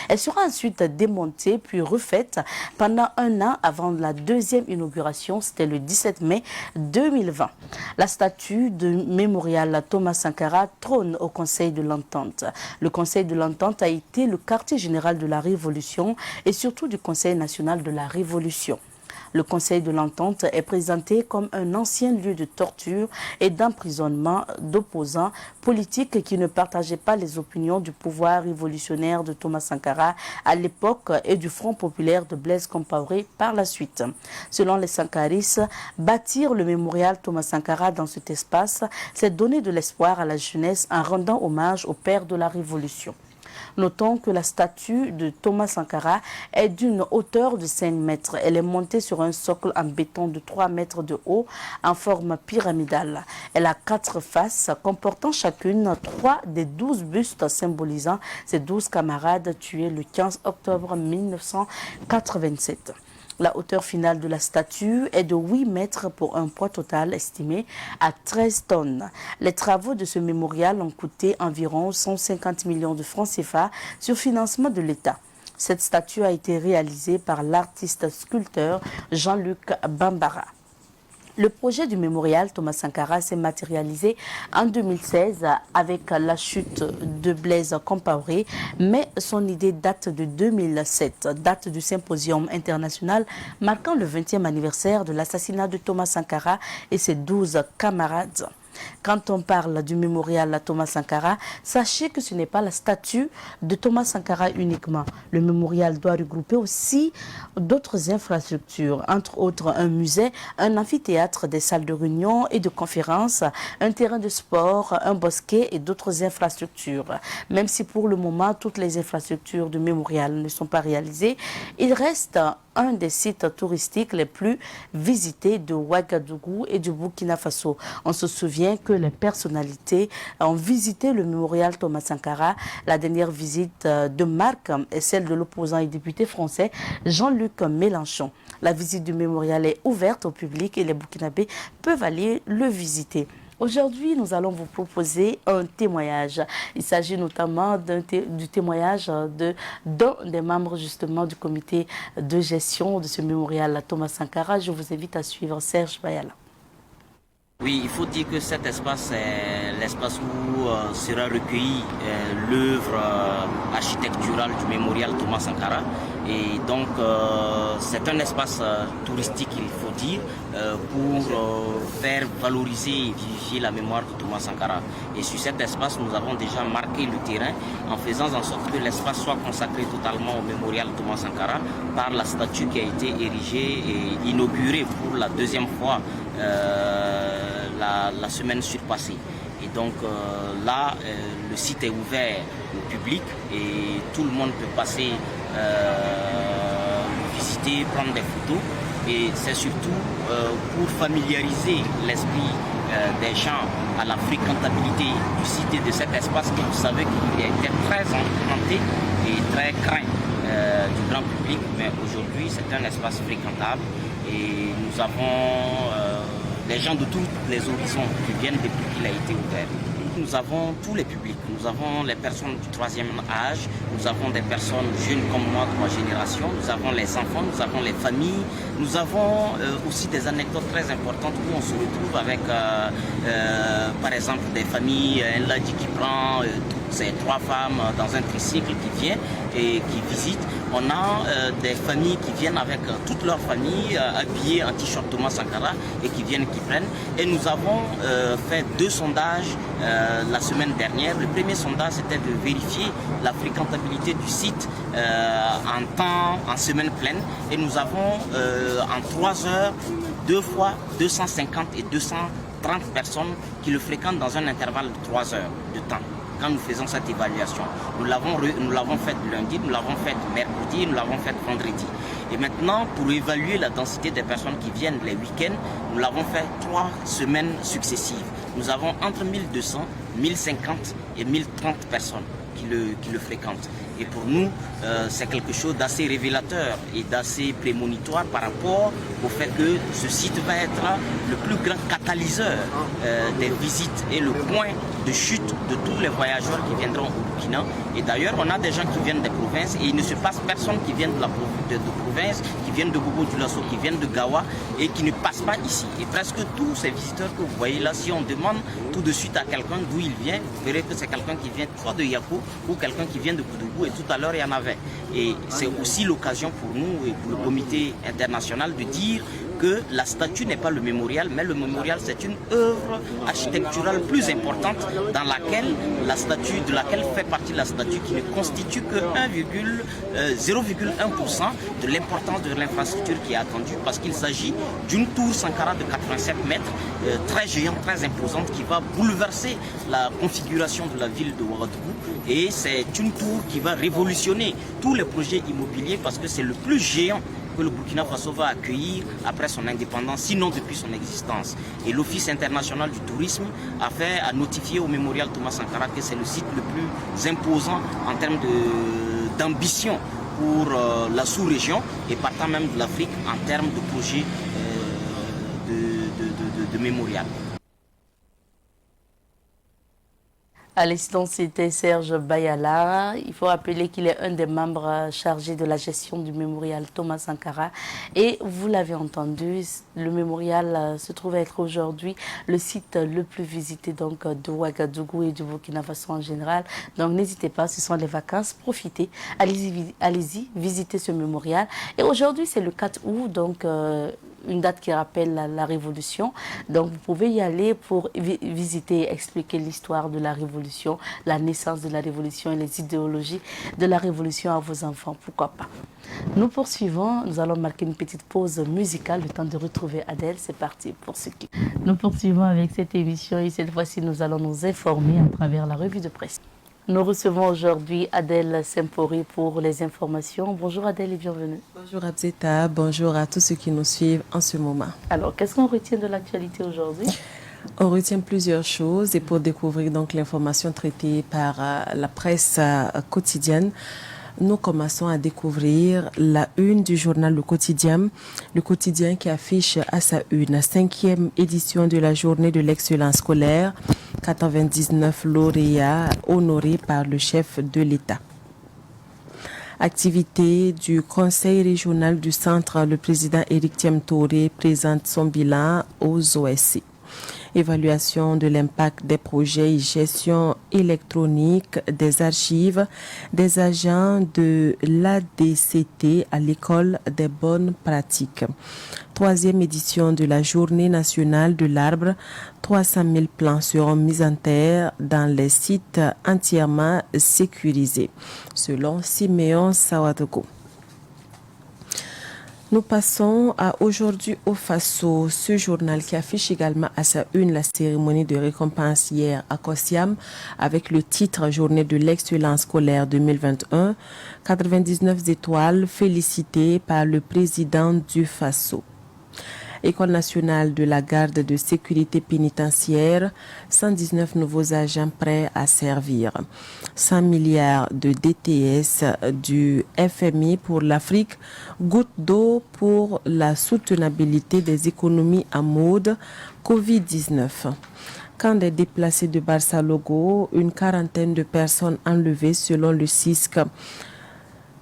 Elle sera ensuite démontée puis refaite pendant un an avant la deuxième inauguration, c'était le 17 mai 2020. La statue de mémorial Thomas Sankara trône au Conseil de l'Entente. Le Conseil de l'Entente a été le quartier général de la Révolution et surtout du Conseil national de la Révolution. Le Conseil de l'Entente est présenté comme un ancien lieu de torture et d'emprisonnement d'opposants politiques qui ne partageaient pas les opinions du pouvoir révolutionnaire de Thomas Sankara à l'époque et du Front populaire de Blaise Compaoré par la suite. Selon les sankaristes, bâtir le mémorial Thomas Sankara dans cet espace, c'est donner de l'espoir à la jeunesse en rendant hommage au père de la Révolution. Notons que la statue de Thomas Sankara est d'une hauteur de 5 mètres. Elle est montée sur un socle en béton de 3 mètres de haut en forme pyramidale. Elle a 4 faces comportant chacune 3 des 12 bustes symbolisant ses 12 camarades tués le 15 octobre 1987. La hauteur finale de la statue est de 8 mètres pour un poids total estimé à 13 tonnes. Les travaux de ce mémorial ont coûté environ 150 millions de francs CFA sur financement de l'État. Cette statue a été réalisée par l'artiste sculpteur Jean-Luc Bambara. Le projet du mémorial Thomas Sankara s'est matérialisé en 2016 avec la chute de Blaise Compaoré, mais son idée date de 2007, date du symposium international marquant le 20e anniversaire de l'assassinat de Thomas Sankara et ses 12 camarades. Quand on parle du mémorial à Thomas Sankara, sachez que ce n'est pas la statue de Thomas Sankara uniquement. Le mémorial doit regrouper aussi d'autres infrastructures, entre autres un musée, un amphithéâtre, des salles de réunion et de conférences, un terrain de sport, un bosquet et d'autres infrastructures. Même si pour le moment, toutes les infrastructures du mémorial ne sont pas réalisées, il reste un des sites touristiques les plus visités de Ouagadougou et du Burkina Faso. On se souvient que les personnalités ont visité le mémorial Thomas Sankara. La dernière visite de marque est celle de l'opposant et député français Jean-Luc Mélenchon. La visite du mémorial est ouverte au public et les Burkinabés peuvent aller le visiter. Aujourd'hui, nous allons vous proposer un témoignage. Il s'agit notamment du témoignage d'un des membres justement du comité de gestion de ce mémorial à Thomas Sankara. Je vous invite à suivre Serge Bayala. Oui, il faut dire que cet espace est l'espace où sera recueillie l'œuvre architecturale du mémorial Thomas Sankara. Et donc, c'est un espace touristique, il faut dire, pour faire valoriser et vivifier la mémoire de Thomas Sankara. Et sur cet espace, nous avons déjà marqué le terrain en faisant en sorte que l'espace soit consacré totalement au mémorial Thomas Sankara par la statue qui a été érigée et inaugurée pour la deuxième fois la semaine surpassée. Et donc là, le site est ouvert au public et tout le monde peut passer visiter, prendre des photos. Et c'est surtout pour familiariser l'esprit des gens à la fréquentabilité du site et de cet espace que vous savez qu'il était très emprunté et très craint du grand public. Mais aujourd'hui, c'est un espace fréquentable et nous avons des gens de tous les horizons qui viennent depuis qu'il a été ouvert. Nous avons tous les publics, nous avons les personnes du 3e âge, nous avons des personnes jeunes comme moi, de ma génération, nous avons les enfants, nous avons les familles, nous avons aussi des anecdotes très importantes où on se retrouve avec par exemple des familles, un ladji qui prend toutes ces 3 femmes dans un tricycle qui vient et qui visite. On a des familles qui viennent avec toute leur famille habillées en t-shirt Thomas Sankara et qui viennent, qui prennent. Et nous avons fait 2 sondages la semaine dernière. Le premier sondage, c'était de vérifier la fréquentabilité du site en semaine pleine. Et nous avons en 3 heures, 2 fois 250 et 230 personnes qui le fréquentent dans un intervalle de 3 heures de temps. Quand nous faisons cette évaluation, nous l'avons faite lundi, nous l'avons faite mercredi, nous l'avons faite vendredi. Et maintenant, pour évaluer la densité des personnes qui viennent les week-ends, nous l'avons fait 3 semaines successives. Nous avons entre 1200, 1050 et 1030 personnes qui le fréquentent. Et pour nous, c'est quelque chose d'assez révélateur et d'assez prémonitoire par rapport au fait que ce site va être le plus grand catalyseur des visites et le point de chute de tous les voyageurs qui viendront au Burkina. Et d'ailleurs, on a des gens qui viennent des provinces et il ne se passe personne qui vient de province, qui viennent de Bobo Dioulasso, qui viennent de Gawa et qui ne passe pas ici. Et presque tous ces visiteurs que vous voyez là, si on demande tout de suite à quelqu'un d'où il vient, vous verrez que c'est quelqu'un qui vient soit de Yako ou quelqu'un qui vient de Koudougou, et tout à l'heure il y en avait. Et c'est aussi l'occasion pour nous et pour le comité international de dire que la statue n'est pas le mémorial, mais le mémorial c'est une œuvre architecturale plus importante dans laquelle la statue, de laquelle fait partie la statue qui ne constitue que 0,1% de l'importance de l'infrastructure qui est attendue, parce qu'il s'agit d'une tour Sankara de 87 mètres, très géante, très imposante, qui va bouleverser la configuration de la ville de Ouagadougou. Et c'est une tour qui va révolutionner tous les projets immobiliers parce que c'est le plus géant que le Burkina Faso va accueillir après son indépendance, sinon depuis son existence. Et l'Office international du tourisme a notifié au mémorial Thomas Sankara que c'est le site le plus imposant en termes d'ambition pour la sous-région et partant même de l'Afrique en termes de projet de mémorial. À l'instant, c'était Serge Bayala. Il faut rappeler qu'il est un des membres chargés de la gestion du mémorial Thomas Sankara. Et vous l'avez entendu, le mémorial se trouve être aujourd'hui le site le plus visité donc, de Ouagadougou et du Burkina Faso en général. Donc n'hésitez pas, ce sont les vacances, profitez, allez-y, visitez ce mémorial. Et aujourd'hui, c'est le 4 août, donc une date qui rappelle la Révolution. Donc vous pouvez y aller pour visiter et expliquer l'histoire de la Révolution, la naissance de la Révolution et les idéologies de la Révolution à vos enfants, pourquoi pas. Nous poursuivons, nous allons marquer une petite pause musicale, le temps de retrouver Adèle. C'est parti pour ce qui. Nous poursuivons avec cette émission et cette fois-ci nous allons nous informer à travers la revue de presse. Nous recevons aujourd'hui Adèle Sempori pour les informations. Bonjour Adèle et bienvenue. Bonjour Abzeta, bonjour à tous ceux qui nous suivent en ce moment. Alors, qu'est-ce qu'on retient de l'actualité aujourd'hui? On retient plusieurs choses et pour découvrir donc l'information traitée par la presse quotidienne, nous commençons à découvrir la une du journal Le Quotidien qui affiche à sa une la 5e édition de la journée de l'excellence scolaire, 99 lauréats honorés par le chef de l'État. Activité du Conseil régional du Centre, le président Éric Thiam Touré présente son bilan aux OSC. Évaluation de l'impact des projets et gestion électronique des archives des agents de l'ADCT à l'école des bonnes pratiques. 3e édition de la journée nationale de l'arbre. 300 000 plants seront mis en terre dans les sites entièrement sécurisés, selon Siméon Sawadogo. Nous passons à Aujourd'hui au Faso, ce journal qui affiche également à sa une la cérémonie de récompense hier à Kossiam avec le titre Journée de l'excellence scolaire 2021, 99 étoiles félicitées par le président du Faso. École nationale de la garde de sécurité pénitentiaire, 119 nouveaux agents prêts à servir. 100 milliards de DTS du FMI pour l'Afrique, goutte d'eau pour la soutenabilité des économies en mode Covid-19. Camp des déplacés de Barça Logo, une quarantaine de personnes enlevées selon le CISC.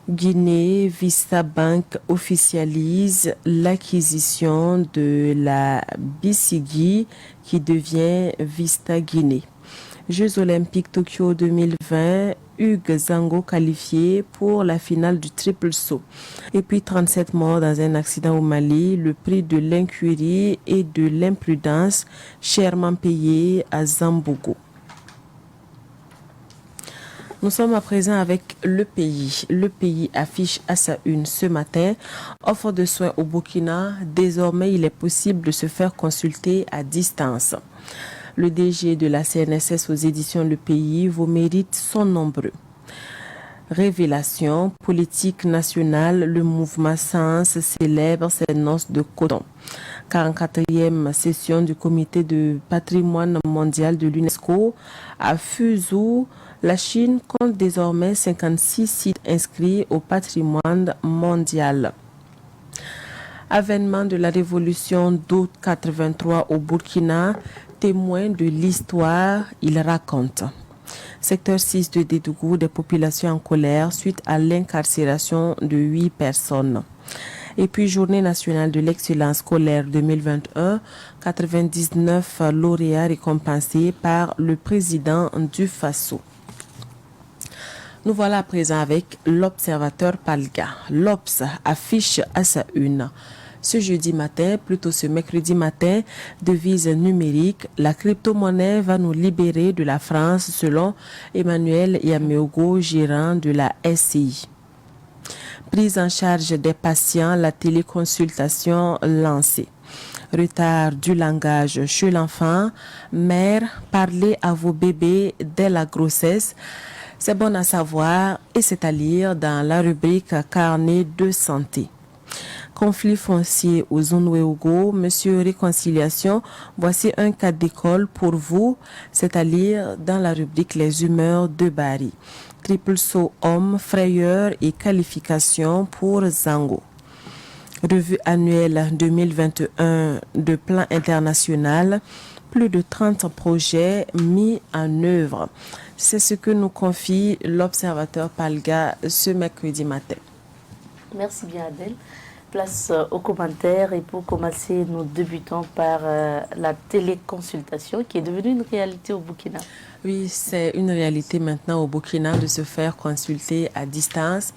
Guinée, Vista Bank officialise l'acquisition de la Bisigi qui devient Vista Guinée. Jeux olympiques Tokyo 2020, Hugues Zango qualifié pour la finale du triple saut. Et puis 37 morts dans un accident au Mali, le prix de l'incurie et de l'imprudence chèrement payé à Zambogo. Nous sommes à présent avec Le Pays. Le Pays affiche à sa une ce matin offre de soins au Burkina. Désormais, il est possible de se faire consulter à distance. Le DG de la CNSS aux éditions Le Pays, vos mérites sont nombreux. Révélation, politique nationale, le mouvement Sens célèbre ses noces de coton. 44e session du comité de patrimoine mondial de l'UNESCO à Fuzhou. La Chine compte désormais 56 sites inscrits au patrimoine mondial. Avènement de la révolution d'août 83 au Burkina, témoin de l'histoire, il raconte. Secteur 6 de Dédougou, des populations en colère suite à l'incarcération de 8 personnes. Et puis, Journée nationale de l'excellence scolaire 2021, 99 lauréats récompensés par le président du FASO. Nous voilà à présent avec l'Observateur Palga. L'Obs affiche à sa une. Ce jeudi matin, plutôt ce mercredi matin, devise numérique, la crypto-monnaie va nous libérer de la France selon Emmanuel Yameogo, gérant de la SCI. Prise en charge des patients, la téléconsultation lancée. Retard du langage chez l'enfant. Mère, parlez à vos bébés dès la grossesse. C'est bon à savoir et c'est à lire dans la rubrique Carnet de santé. Conflit foncier aux Zonouéogo, Monsieur Réconciliation, voici un cas d'école pour vous, c'est à lire dans la rubrique Les humeurs de Bari. Triple saut homme, frayeur et qualification pour Zango. Revue annuelle 2021 de plan international, plus de 30 projets mis en œuvre. C'est ce que nous confie l'Observateur Palga ce mercredi matin. Merci bien Adèle. Place aux commentaires et pour commencer, nous débutons par la téléconsultation qui est devenue une réalité au Burkina. Oui, c'est une réalité maintenant au Burkina de se faire consulter à distance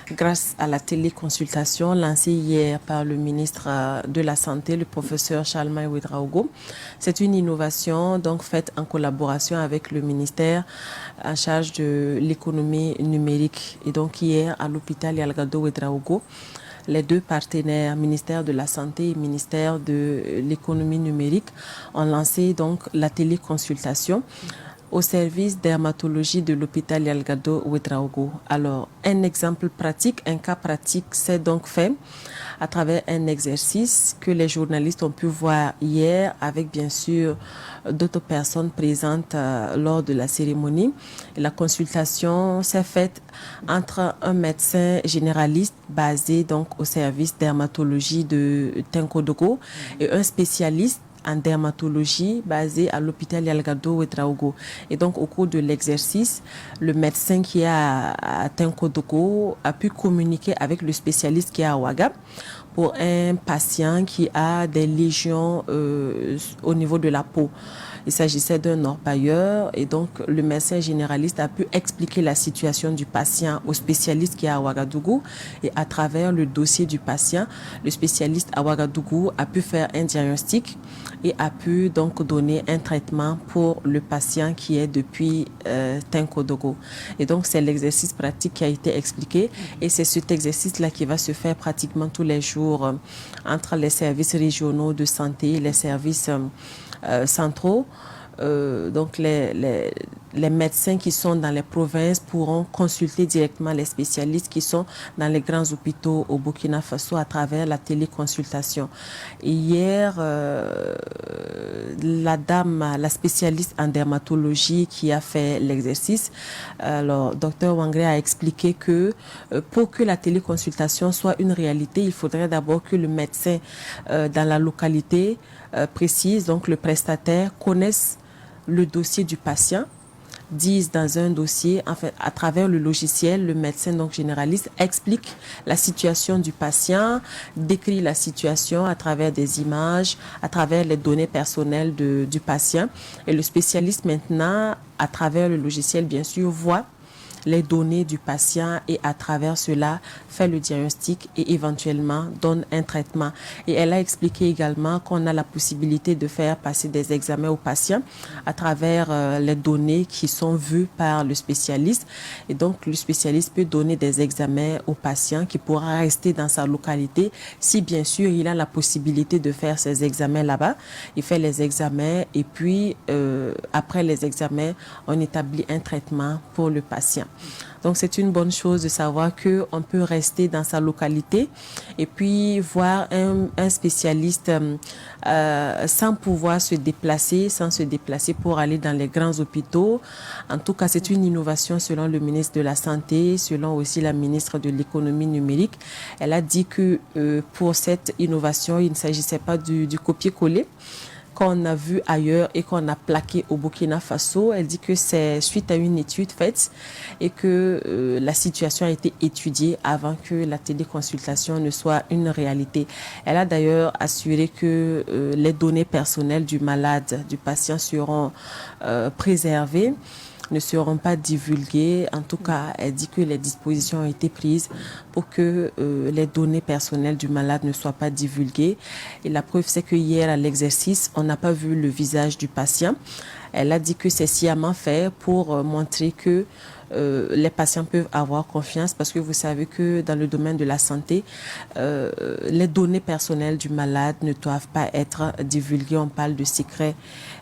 grâce à la téléconsultation lancée hier par le ministre de la Santé, le professeur Charlemagne Ouedraogo. C'est une innovation donc faite en collaboration avec le ministère en charge de l'économie numérique. Et donc hier à l'hôpital Yalgado Ouedraogo, les deux partenaires, ministère de la Santé et ministère de l'économie numérique, ont lancé donc la téléconsultation au service dermatologie de l'hôpital Yalgado Ouedraogo. Alors, un exemple pratique, un cas pratique s'est donc fait à travers un exercice que les journalistes ont pu voir hier avec bien sûr d'autres personnes présentes lors de la cérémonie. Et la consultation s'est faite entre un médecin généraliste basé donc au service dermatologie de Tenkodogo et un spécialiste en dermatologie basé à l'hôpital Yalgado Ouedraogo. Et donc, au cours de l'exercice, le médecin qui est à Tenkodogo a pu communiquer avec le spécialiste qui est à Ouaga pour un patient qui a des lésions au niveau de la peau. Il s'agissait d'un orpailleur et donc le médecin généraliste a pu expliquer la situation du patient au spécialiste qui est à Ouagadougou et à travers le dossier du patient, le spécialiste à Ouagadougou a pu faire un diagnostic et a pu donc donner un traitement pour le patient qui est depuis Tenkodogo. Et donc c'est l'exercice pratique qui a été expliqué et c'est cet exercice-là qui va se faire pratiquement tous les jours entre les services régionaux de santé, les services centraux. Donc les médecins qui sont dans les provinces pourront consulter directement les spécialistes qui sont dans les grands hôpitaux au Burkina Faso à travers la téléconsultation. Et hier, la dame, la spécialiste en dermatologie qui a fait l'exercice, alors Dr Wangré a expliqué que pour que la téléconsultation soit une réalité, il faudrait d'abord que le médecin dans la localité précise, donc le prestataire, connaisse le dossier du patient, disent dans un dossier, en fait, à travers le logiciel, le médecin donc généraliste explique la situation du patient, décrit la situation à travers des images, à travers les données personnelles du patient. Et le spécialiste maintenant, à travers le logiciel, bien sûr, voit les données du patient et à travers cela fait le diagnostic et éventuellement donne un traitement. Et elle a expliqué également qu'on a la possibilité de faire passer des examens aux patients à travers les données qui sont vues par le spécialiste. Et donc le spécialiste peut donner des examens aux patients qui pourra rester dans sa localité si bien sûr il a la possibilité de faire ces examens là-bas. Il fait les examens et puis après les examens, on établit un traitement pour le patient. Donc c'est une bonne chose de savoir qu'on peut rester dans sa localité et puis voir un spécialiste sans pouvoir se déplacer, pour aller dans les grands hôpitaux. En tout cas, c'est une innovation selon le ministre de la Santé, selon aussi la ministre de l'économie numérique. Elle a dit que pour cette innovation, il ne s'agissait pas du copier-coller, qu'on a vu ailleurs et qu'on a plaqué au Burkina Faso. Elle dit que c'est suite à une étude faite et que la situation a été étudiée avant que la téléconsultation ne soit une réalité. Elle a d'ailleurs assuré que les données personnelles du malade, du patient seront préservées, ne seront pas divulguées. En tout cas, elle dit que les dispositions ont été prises pour que les données personnelles du malade ne soient pas divulguées. Et la preuve, c'est que hier, à l'exercice, on n'a pas vu le visage du patient. Elle a dit que c'est sciemment fait pour montrer que les patients peuvent avoir confiance, parce que vous savez que dans le domaine de la santé, les données personnelles du malade ne doivent pas être divulguées. On parle de secret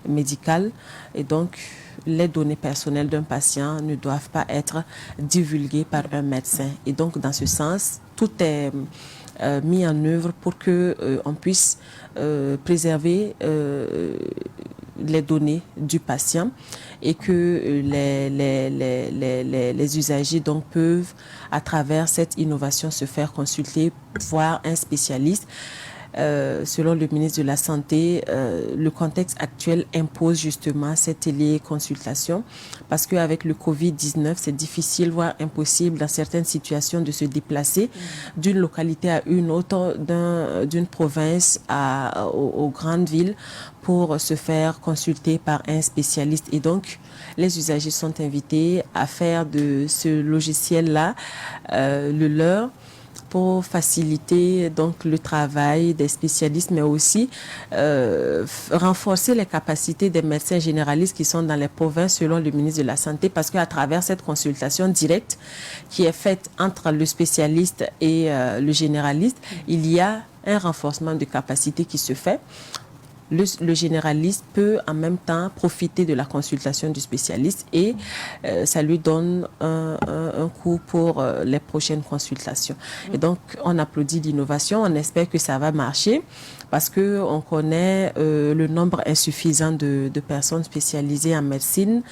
médical et donc les données personnelles d'un patient ne doivent pas être divulguées par un médecin. Et donc, dans ce sens, tout est mis en œuvre pour que on puisse préserver les données du patient et que les usagers donc peuvent, à travers cette innovation, se faire consulter, voir un spécialiste. Selon le ministre de la Santé, le contexte actuel impose justement cette téléconsultation parce qu'avec le Covid-19, c'est difficile, voire impossible dans certaines situations de se déplacer d'une localité à une autre, d'une province aux grandes villes pour se faire consulter par un spécialiste. Et donc, les usagers sont invités à faire de ce logiciel-là le leur, pour faciliter donc le travail des spécialistes, mais aussi renforcer les capacités des médecins généralistes qui sont dans les provinces, selon le ministre de la Santé, parce qu'à travers cette consultation directe qui est faite entre le spécialiste et le généraliste, il y a un renforcement de capacité qui se fait. Le généraliste peut en même temps profiter de la consultation du spécialiste et ça lui donne un coup pour les prochaines consultations. Et donc, on applaudit l'innovation, on espère que ça va marcher parce qu'on connaît le nombre insuffisant de personnes spécialisées en médecine.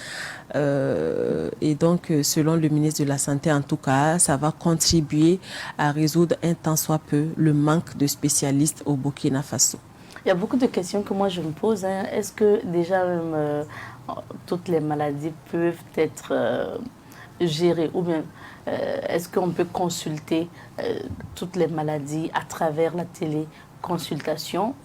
Et donc, selon le ministre de la Santé, en tout cas, ça va contribuer à résoudre un tant soit peu le manque de spécialistes au Burkina Faso. Il y a beaucoup de questions que moi je me pose. Est-ce que déjà même toutes les maladies peuvent être gérées ou bien est-ce qu'on peut consulter toutes les maladies à travers la téléconsultation?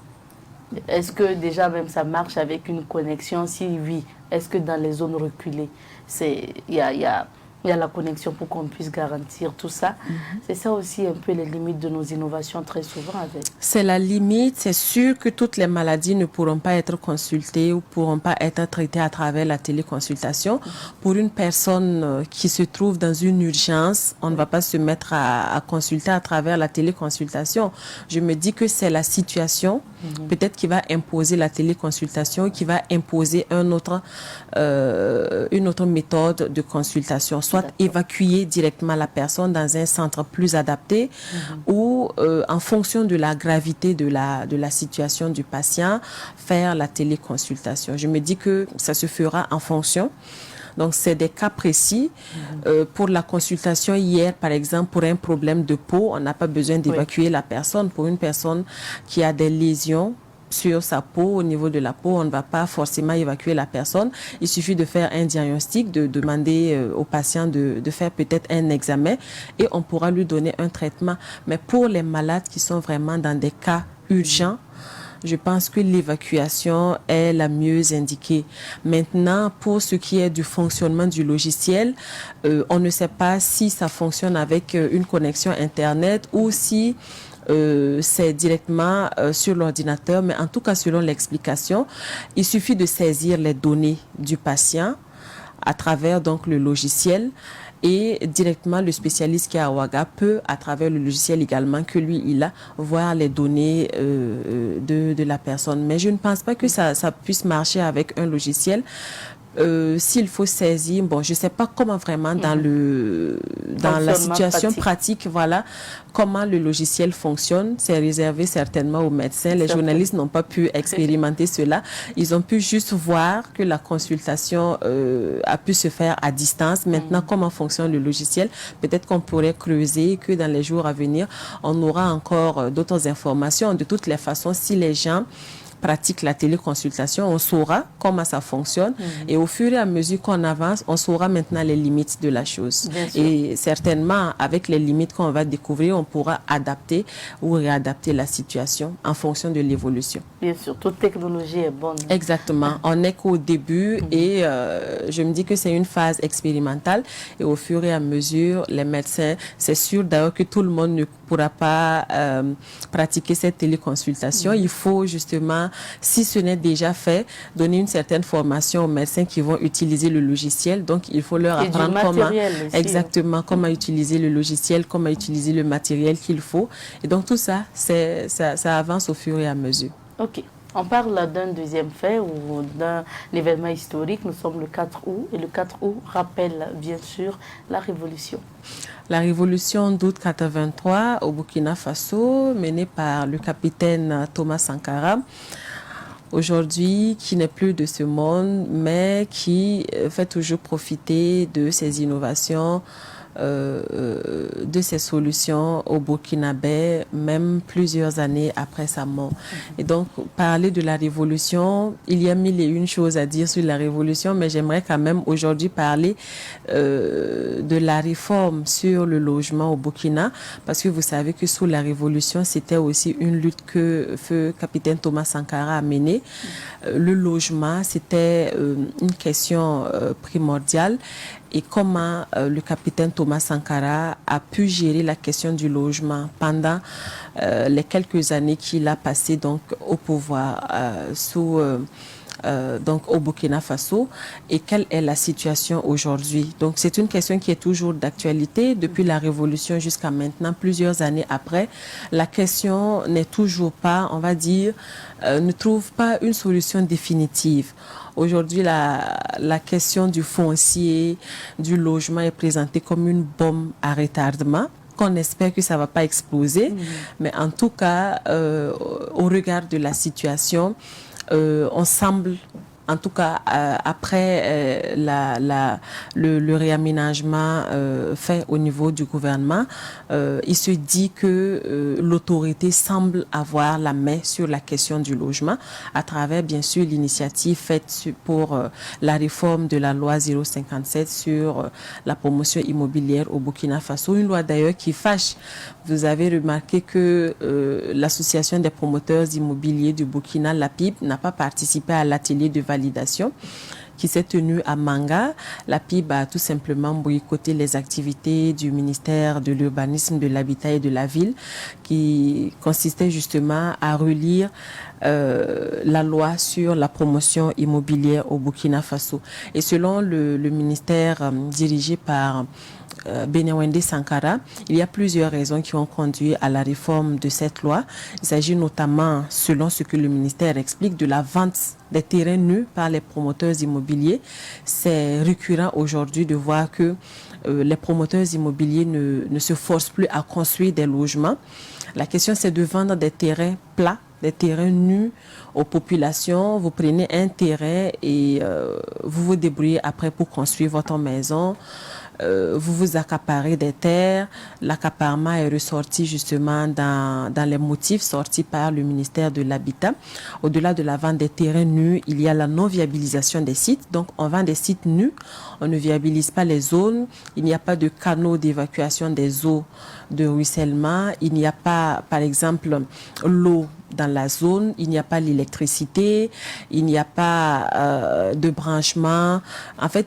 Est-ce que déjà même ça marche avec une connexion? Si oui, est-ce que dans les zones reculées, il y a la connexion pour qu'on puisse garantir tout ça. C'est ça aussi un peu les limites de nos innovations très souvent avec. C'est la limite. C'est sûr que toutes les maladies ne pourront pas être consultées ou pourront pas être traitées à travers la téléconsultation. Pour une personne qui se trouve dans une urgence, on ne va pas se mettre à consulter à travers la téléconsultation. Je me dis que c'est la situation peut-être qui va imposer la téléconsultation, qui va imposer une autre méthode de consultation, soit évacuer directement la personne dans un centre plus adapté ou en fonction de la gravité de la situation du patient, faire la téléconsultation. Je me dis que ça se fera en fonction. Donc, c'est des cas précis. Pour la consultation hier, par exemple, pour un problème de peau, on n'a pas besoin d'évacuer la personne. Pour une personne qui a des lésions sur sa peau, au niveau de la peau, on ne va pas forcément évacuer la personne. Il suffit de faire un diagnostic, de demander au patient de faire peut-être un examen et on pourra lui donner un traitement. Mais pour les malades qui sont vraiment dans des cas urgents, je pense que l'évacuation est la mieux indiquée. Maintenant, pour ce qui est du fonctionnement du logiciel, on ne sait pas si ça fonctionne avec une connexion Internet ou si c'est directement sur l'ordinateur. Mais en tout cas, selon l'explication, il suffit de saisir les données du patient à travers donc le logiciel. Et directement, le spécialiste qui est à Ouaga peut, à travers le logiciel également que lui, il a, voir les données de la personne. Mais je ne pense pas que ça puisse marcher avec un logiciel. S'il faut saisir, bon, je ne sais pas comment vraiment dans la situation pratique, voilà, comment le logiciel fonctionne. C'est réservé certainement aux médecins. Les journalistes n'ont pas pu expérimenter cela. Ils ont pu juste voir que la consultation a pu se faire à distance. Maintenant, comment fonctionne le logiciel? Peut-être qu'on pourrait creuser, que dans les jours à venir, on aura encore d'autres informations. De toutes les façons, si les gens pratique la téléconsultation, on saura comment ça fonctionne. Et au fur et à mesure qu'on avance, on saura maintenant les limites de la chose. Et certainement, avec les limites qu'on va découvrir, on pourra adapter ou réadapter la situation en fonction de l'évolution. Bien sûr, toute technologie est bonne. Exactement. On n'est qu'au début et je me dis que c'est une phase expérimentale. Et au fur et à mesure, les médecins, c'est sûr d'ailleurs que tout le monde ne pourra pas pratiquer cette téléconsultation. Il faut justement, si ce n'est déjà fait, donner une certaine formation aux médecins qui vont utiliser le logiciel. Donc, il faut leur apprendre comment utiliser le logiciel, comment utiliser le matériel qu'il faut. Et donc, tout ça, ça avance au fur et à mesure. OK. On parle d'un deuxième fait ou d'un événement historique. Nous sommes le 4 août et le 4 août rappelle bien sûr la révolution. La révolution d'août 83 au Burkina Faso, menée par le capitaine Thomas Sankara, aujourd'hui qui n'est plus de ce monde, mais qui fait toujours profiter de ses innovations, de ces solutions au Burkinabé, même plusieurs années après sa mort. Et donc, parler de la révolution, il y a mille et une choses à dire sur la révolution, mais j'aimerais quand même aujourd'hui parler de la réforme sur le logement au Burkina, parce que vous savez que sous la révolution, c'était aussi une lutte que feu capitaine Thomas Sankara a menée. Le logement, c'était une question primordiale. Et comment le capitaine Thomas Sankara a pu gérer la question du logement pendant les quelques années qu'il a passé donc au pouvoir donc au Burkina Faso, et quelle est la situation aujourd'hui. Donc c'est une question qui est toujours d'actualité depuis la révolution jusqu'à maintenant, plusieurs années après. La question n'est toujours pas, on va dire, ne trouve pas une solution définitive. Aujourd'hui, la question du foncier, du logement est présentée comme une bombe à retardement, qu'on espère que ça ne va pas exploser. Mais en tout cas, au regard de la situation, on semble, en tout cas après le réaménagement fait au niveau du gouvernement, il se dit que l'autorité semble avoir la main sur la question du logement à travers bien sûr l'initiative faite pour la réforme de la loi 057 sur la promotion immobilière au Burkina Faso, une loi d'ailleurs qui fâche. Vous avez remarqué que l'association des promoteurs immobiliers du Burkina, l'APIB, n'a pas participé à l'atelier de validation qui s'est tenu à Manga. La PIB a tout simplement boycotté les activités du ministère de l'Urbanisme, de l'Habitat et de la Ville, qui consistait justement à relire la loi sur la promotion immobilière au Burkina Faso. Et selon le ministère dirigé par Benewende Sankara, il y a plusieurs raisons qui ont conduit à la réforme de cette loi. Il s'agit notamment, selon ce que le ministère explique, de la vente des terrains nus par les promoteurs immobiliers. C'est récurrent aujourd'hui de voir que les promoteurs immobiliers ne se forcent plus à construire des logements. La question, c'est de vendre des terrains plats, des terrains nus aux populations. Vous prenez un terrain et vous vous débrouillez après pour construire votre maison. Vous vous accaparez des terres. L'accaparement est ressorti justement dans les motifs sortis par le ministère de l'Habitat. Au-delà de la vente des terrains nus, il y a la non-viabilisation des sites. Donc, on vend des sites nus, on ne viabilise pas les zones. Il n'y a pas de canaux d'évacuation des eaux de ruissellement. Il n'y a pas, par exemple, l'eau dans la zone, il n'y a pas l'électricité, il n'y a pas de branchement. En fait,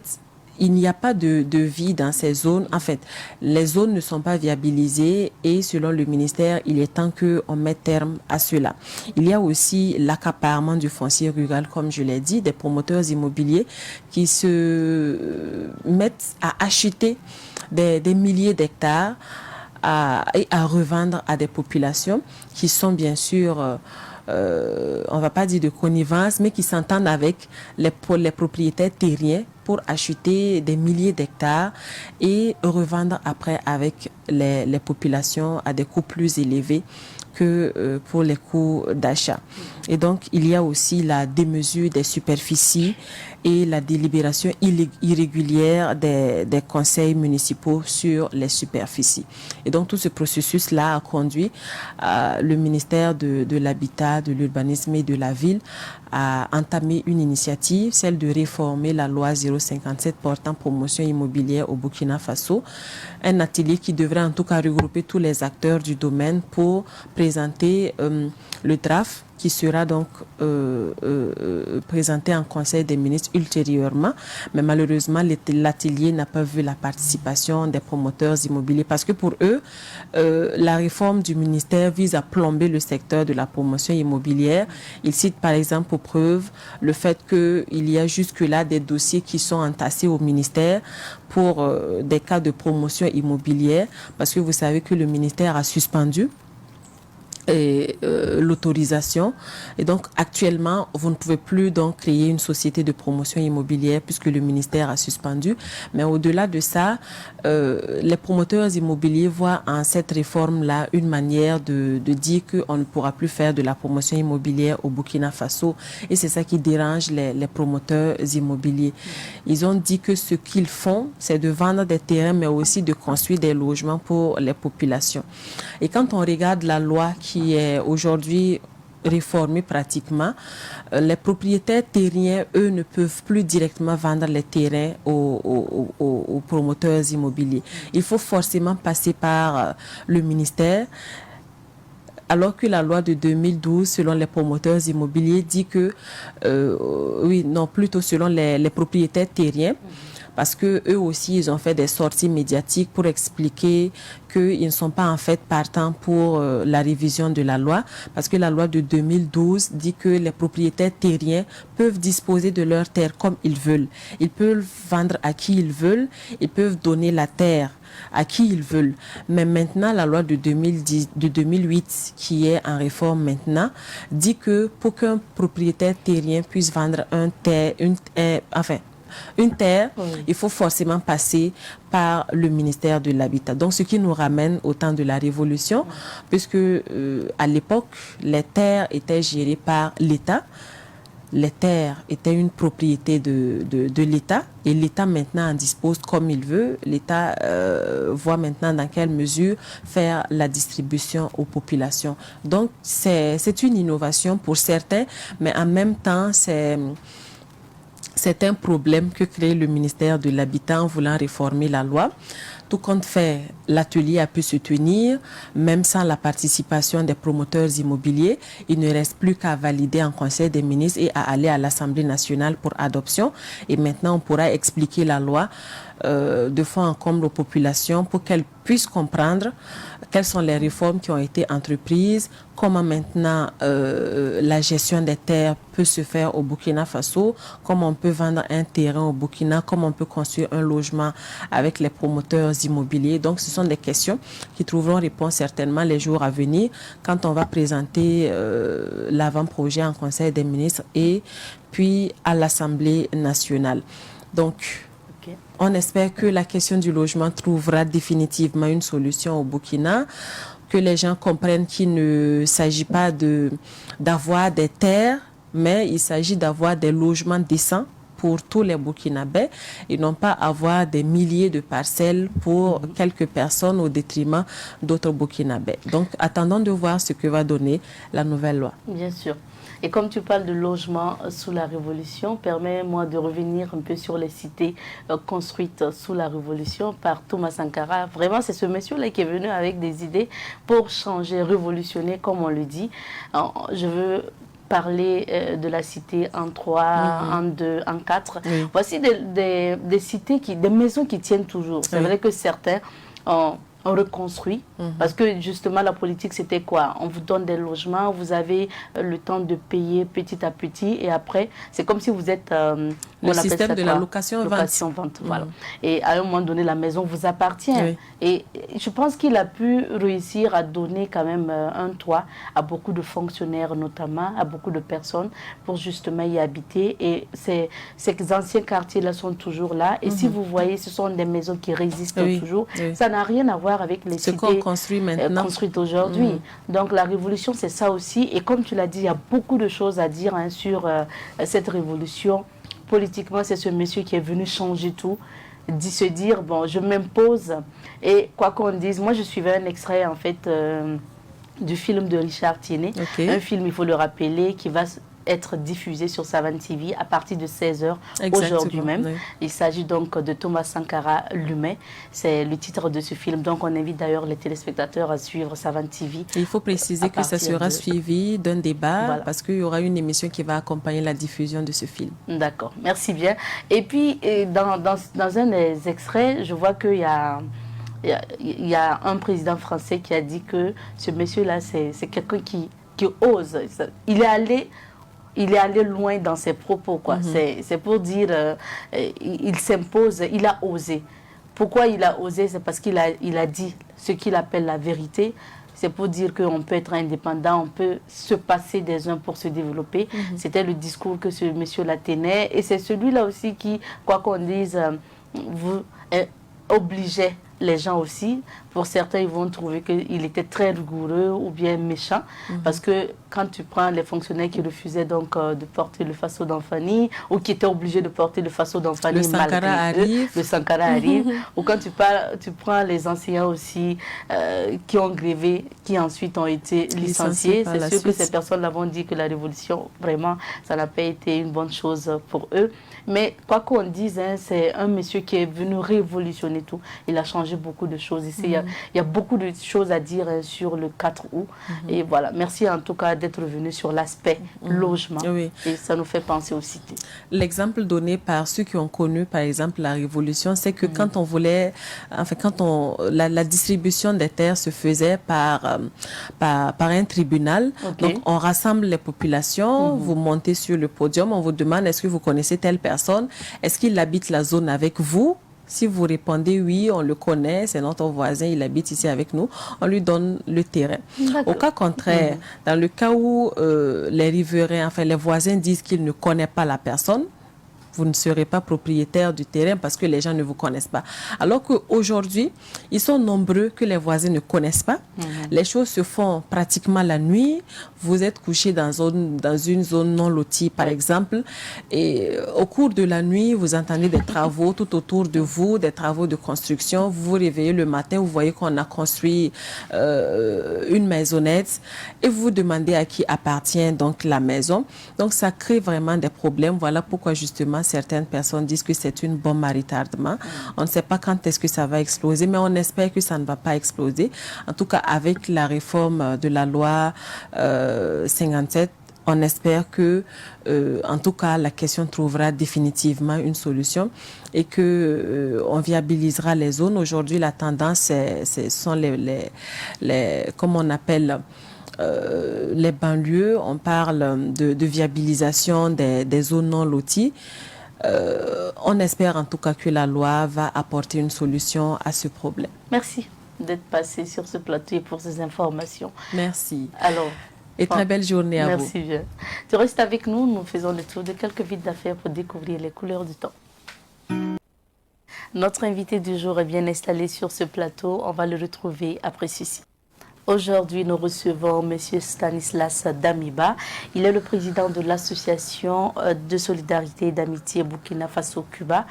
il n'y a pas de vie dans ces zones. En fait, les zones ne sont pas viabilisées et selon le ministère, il est temps qu'on mette terme à cela. Il y a aussi l'accaparement du foncier rural, comme je l'ai dit, des promoteurs immobiliers qui se mettent à acheter des milliers d'hectares et à revendre à des populations qui sont bien sûr... on ne va pas dire de connivence, mais qui s'entendent avec les propriétaires terriens pour acheter des milliers d'hectares et revendre après avec les populations à des coûts plus élevés que pour les coûts d'achat. Et donc, il y a aussi la démesure des superficies et la délibération irrégulière des conseils municipaux sur les superficies. Et donc, tout ce processus-là a conduit le ministère de l'Habitat, de l'Urbanisme et de la Ville à entamer une initiative, celle de réformer la loi 057 portant promotion immobilière au Burkina Faso. Un atelier qui devrait en tout cas regrouper tous les acteurs du domaine pour présenter le draft qui sera donc présenté en Conseil des ministres ultérieurement. Mais malheureusement, l'atelier n'a pas vu la participation des promoteurs immobiliers parce que pour eux, la réforme du ministère vise à plomber le secteur de la promotion immobilière. Ils citent par exemple pour preuve le fait qu'il y a jusque-là des dossiers qui sont entassés au ministère pour des cas de promotion immobilière parce que vous savez que le ministère a suspendu l'autorisation. Et donc, actuellement, vous ne pouvez plus donc créer une société de promotion immobilière puisque le ministère a suspendu. Mais au-delà de ça, les promoteurs immobiliers voient en cette réforme-là une manière de dire qu'on ne pourra plus faire de la promotion immobilière au Burkina Faso. Et c'est ça qui dérange les promoteurs immobiliers. Ils ont dit que ce qu'ils font, c'est de vendre des terrains, mais aussi de construire des logements pour les populations. Et quand on regarde la loi qui est aujourd'hui réformée pratiquement, les propriétaires terriens, eux, ne peuvent plus directement vendre les terrains aux promoteurs immobiliers. Il faut forcément passer par le ministère, alors que la loi de 2012, selon les promoteurs immobiliers, dit que, plutôt selon les propriétaires terriens, parce que eux aussi, ils ont fait des sorties médiatiques pour expliquer qu'ils ne sont pas en fait partants pour la révision de la loi, parce que la loi de 2012 dit que les propriétaires terriens peuvent disposer de leurs terres comme ils veulent. Ils peuvent vendre à qui ils veulent, ils peuvent donner la terre à qui ils veulent. Mais maintenant, la loi de 2008, qui est en réforme maintenant, dit que pour qu'un propriétaire terrien puisse vendre une terre, il faut forcément passer par le ministère de l'Habitat. Donc, ce qui nous ramène au temps de la Révolution, puisque à l'époque, les terres étaient gérées par l'État. Les terres étaient une propriété de l'État et l'État maintenant en dispose comme il veut. L'État voit maintenant dans quelle mesure faire la distribution aux populations. Donc, c'est une innovation pour certains, mais en même temps, c'est un problème que crée le ministère de l'Habitat en voulant réformer la loi. Tout compte fait, l'atelier a pu se tenir, même sans la participation des promoteurs immobiliers. Il ne reste plus qu'à valider en Conseil des ministres et à aller à l'Assemblée nationale pour adoption. Et maintenant, on pourra expliquer la loi de fond en comble aux populations pour qu'elles puissent comprendre quelles sont les réformes qui ont été entreprises, comment maintenant la gestion des terres peut se faire au Burkina Faso, comment on peut vendre un terrain au Burkina, comment on peut construire un logement avec les promoteurs immobiliers. Donc, ce sont des questions qui trouveront réponse certainement les jours à venir quand on va présenter l'avant-projet en Conseil des ministres et puis à l'Assemblée nationale. Donc, on espère que la question du logement trouvera définitivement une solution au Burkina, que les gens comprennent qu'il ne s'agit pas d'avoir des terres, mais il s'agit d'avoir des logements décents pour tous les Burkinabés et non pas avoir des milliers de parcelles pour quelques personnes au détriment d'autres Burkinabés. Donc, attendons de voir ce que va donner la nouvelle loi. Bien sûr. Et comme tu parles de logement sous la Révolution, permets-moi de revenir un peu sur les cités construites sous la Révolution par Thomas Sankara. Vraiment, c'est ce monsieur-là qui est venu avec des idées pour changer, révolutionner, comme on le dit. Alors, je veux parler de la cité en 3, en 2, en 4. Oui. Voici des cités, des maisons qui tiennent toujours. C'est vrai que certains on reconstruit, parce que justement la politique c'était quoi? On vous donne des logements, vous avez le temps de payer petit à petit et après c'est comme si vous êtes Le On appelle système ça de quoi? la location-vente. Location-vente, voilà. Et à un moment donné, la maison vous appartient. Oui. Et je pense qu'il a pu réussir à donner quand même un toit à beaucoup de fonctionnaires, notamment, à beaucoup de personnes, pour justement y habiter. Et ces anciens quartiers-là sont toujours là. Et si vous voyez, ce sont des maisons qui résistent toujours. Oui. Ça n'a rien à voir avec les Ce cités qu'on construit maintenant. construites aujourd'hui. Donc la révolution, c'est ça aussi. Et comme tu l'as dit, il y a beaucoup de choses à dire sur cette révolution. Politiquement, c'est ce monsieur qui est venu changer tout, se dire, bon, je m'impose. Et quoi qu'on dise, moi je suivais un extrait en fait du film de Richard Tiennet. Un film, il faut le rappeler, qui va être diffusé sur Savane TV à partir de 16h aujourd'hui même. Oui. Il s'agit donc de Thomas Sankara, l'humain. C'est le titre de ce film. Donc on invite d'ailleurs les téléspectateurs à suivre Savane TV. Et il faut préciser que ça sera suivi d'un débat parce qu'il y aura une émission qui va accompagner la diffusion de ce film. D'accord, merci bien. Et puis dans un des extraits, je vois qu'il y a... Il y a un président français qui a dit que ce monsieur-là, c'est quelqu'un qui ose. Il est allé loin dans ses propos, quoi. C'est pour dire, il s'impose, il a osé. Pourquoi il a osé? C'est parce qu'il a dit ce qu'il appelle la vérité. C'est pour dire qu'on peut être indépendant, on peut se passer des uns pour se développer. C'était le discours que ce monsieur-là tenait. Et c'est celui-là aussi qui, quoi qu'on dise, vous obligeait les gens aussi. Pour certains, ils vont trouver qu'il était très rigoureux ou bien méchant. Parce que quand tu prends les fonctionnaires qui refusaient donc de porter le faso d'Anfani ou qui étaient obligés de porter le faso d'Anfani, le Sankara arrive. Le Sankara arrive. Ou quand tu prends les enseignants aussi qui ont grévé, qui ensuite ont été licenciés. C'est sûr que ces personnes-là vont dire que la révolution, vraiment, ça n'a pas été une bonne chose pour eux. Mais quoi qu'on dise, hein, c'est un monsieur qui est venu révolutionner tout. Il a changé beaucoup de choses. Ici, il y a beaucoup de choses à dire sur le 4 août. Et voilà, merci en tout cas d'être venu sur l'aspect logement. Oui. Et ça nous fait penser aux cités. L'exemple donné par ceux qui ont connu, par exemple, la Révolution, c'est que quand on voulait, enfin, la distribution des terres se faisait par un tribunal. Donc, on rassemble les populations, vous montez sur le podium, on vous demande est-ce que vous connaissez telle personne, est-ce qu'il habite la zone avec vous? Si vous répondez oui, on le connaît, c'est notre voisin, il habite ici avec nous, on lui donne le terrain. Au cas contraire, dans le cas où les riverains, enfin les voisins disent qu'ils ne connaissent pas la personne, vous ne serez pas propriétaire du terrain parce que les gens ne vous connaissent pas. Alors qu'aujourd'hui, ils sont nombreux que les voisins ne connaissent pas. Les choses se font pratiquement la nuit. Vous êtes couché dans une zone non lotie, par exemple. Et au cours de la nuit, vous entendez des travaux tout autour de vous, des travaux de construction. Vous vous réveillez le matin, vous voyez qu'on a construit une maisonnette et vous vous demandez à qui appartient donc la maison. Donc, ça crée vraiment des problèmes. Voilà pourquoi justement certaines personnes disent que c'est une bombe à retardement. On ne sait pas quand est-ce que ça va exploser, mais on espère que ça ne va pas exploser. En tout cas, avec la réforme de la loi 57, on espère que, en tout cas, la question trouvera définitivement une solution et que on viabilisera les zones. Aujourd'hui, la tendance, ce sont les comment on appelle les banlieues. On parle de viabilisation des zones non loties. On espère en tout cas que la loi va apporter une solution à ce problème. Merci d'être passé sur ce plateau et pour ces informations. Merci. Alors, et très belle journée à vous. Merci bien. Tu restes avec nous, nous faisons le tour de quelques vides d'affaires pour découvrir les couleurs du temps. Notre invité du jour est bien installé sur ce plateau. On va le retrouver après ceci. Aujourd'hui, nous recevons M. Stanislas Damiba. Il est le président de l'association de solidarité et d'amitié Burkina Faso-Cuba.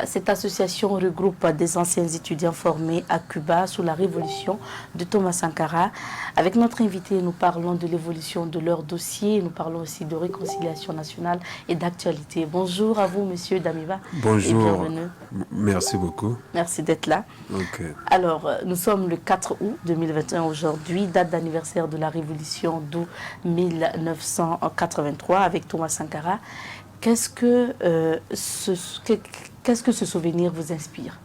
Cette association regroupe des anciens étudiants formés à Cuba sous la révolution de Thomas Sankara. Avec notre invité, nous parlons de l'évolution de leur dossier. Nous parlons aussi de réconciliation nationale et d'actualité. Bonjour à vous, M. Damiba. Bonjour. Et bienvenue. Merci beaucoup. Merci d'être là. Okay. Alors, nous sommes le 4 août 2021 aujourd'hui, date d'anniversaire de la révolution d'août 1983 avec Thomas Sankara. Qu'est-ce que ce souvenir vous inspire?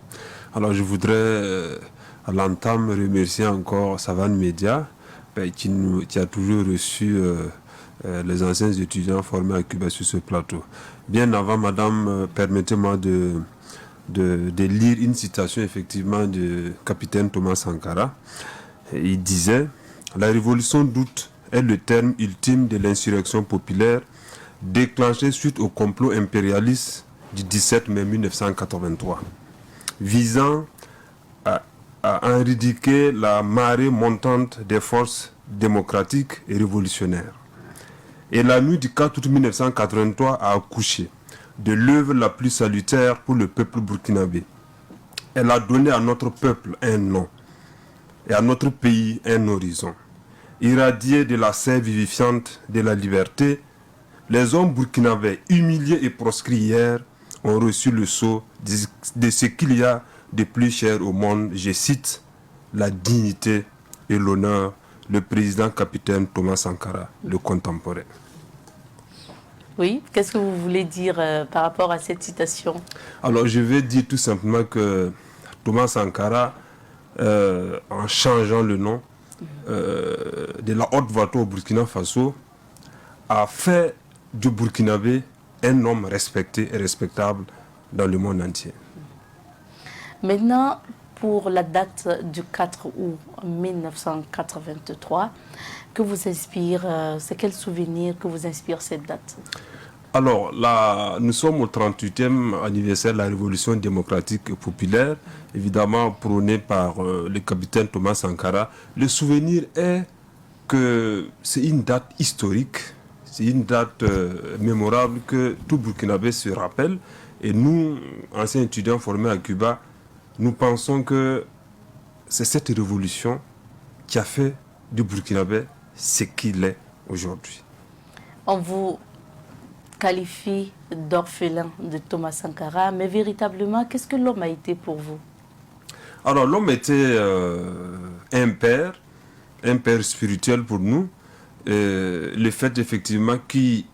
Alors, je voudrais à l'entame remercier encore Savane Média qui a toujours reçu les anciens étudiants formés à Cuba sur ce plateau. Bien avant, madame, permettez-moi de lire une citation effectivement du capitaine Thomas Sankara. Il disait « La révolution d'août est le terme ultime de l'insurrection populaire déclenchée suite au complot impérialiste du 17 mai 1983, visant à éradiquer la marée montante des forces démocratiques et révolutionnaires. Et la nuit du 4 août 1983 a accouché de l'œuvre la plus salutaire pour le peuple burkinabé. Elle a donné à notre peuple un nom et à notre pays un horizon. Irradiés de la sève vivifiante de la liberté, les hommes burkinabés, humiliés et proscrits hier, ont reçu le sceau de ce qu'il y a de plus cher au monde, je cite, la dignité et l'honneur, le président capitaine Thomas Sankara, le contemporain. Oui, qu'est-ce que vous voulez dire par rapport à cette citation? Alors, je vais dire tout simplement que Thomas Sankara, en changeant le nom de la Haute-Volta au Burkina Faso, a fait du Burkinabé un homme respecté et respectable dans le monde entier. Maintenant, pour la date du 4 août 1983, que vous inspire, c'est quel souvenir que vous inspire cette date? Alors, là, nous sommes au 38e anniversaire de la Révolution démocratique et populaire, évidemment prônée par le capitaine Thomas Sankara. Le souvenir est que c'est une date historique, c'est une date mémorable que tout Burkinabé se rappelle. Et nous, anciens étudiants formés à Cuba, nous pensons que c'est cette révolution qui a fait du Burkinabé ce qu'il est aujourd'hui. On vous qualifie d'orphelin de Thomas Sankara, mais véritablement, qu'est-ce que l'homme a été pour vous? Alors, l'homme était un père spirituel pour nous. Le fait effectivement qu'il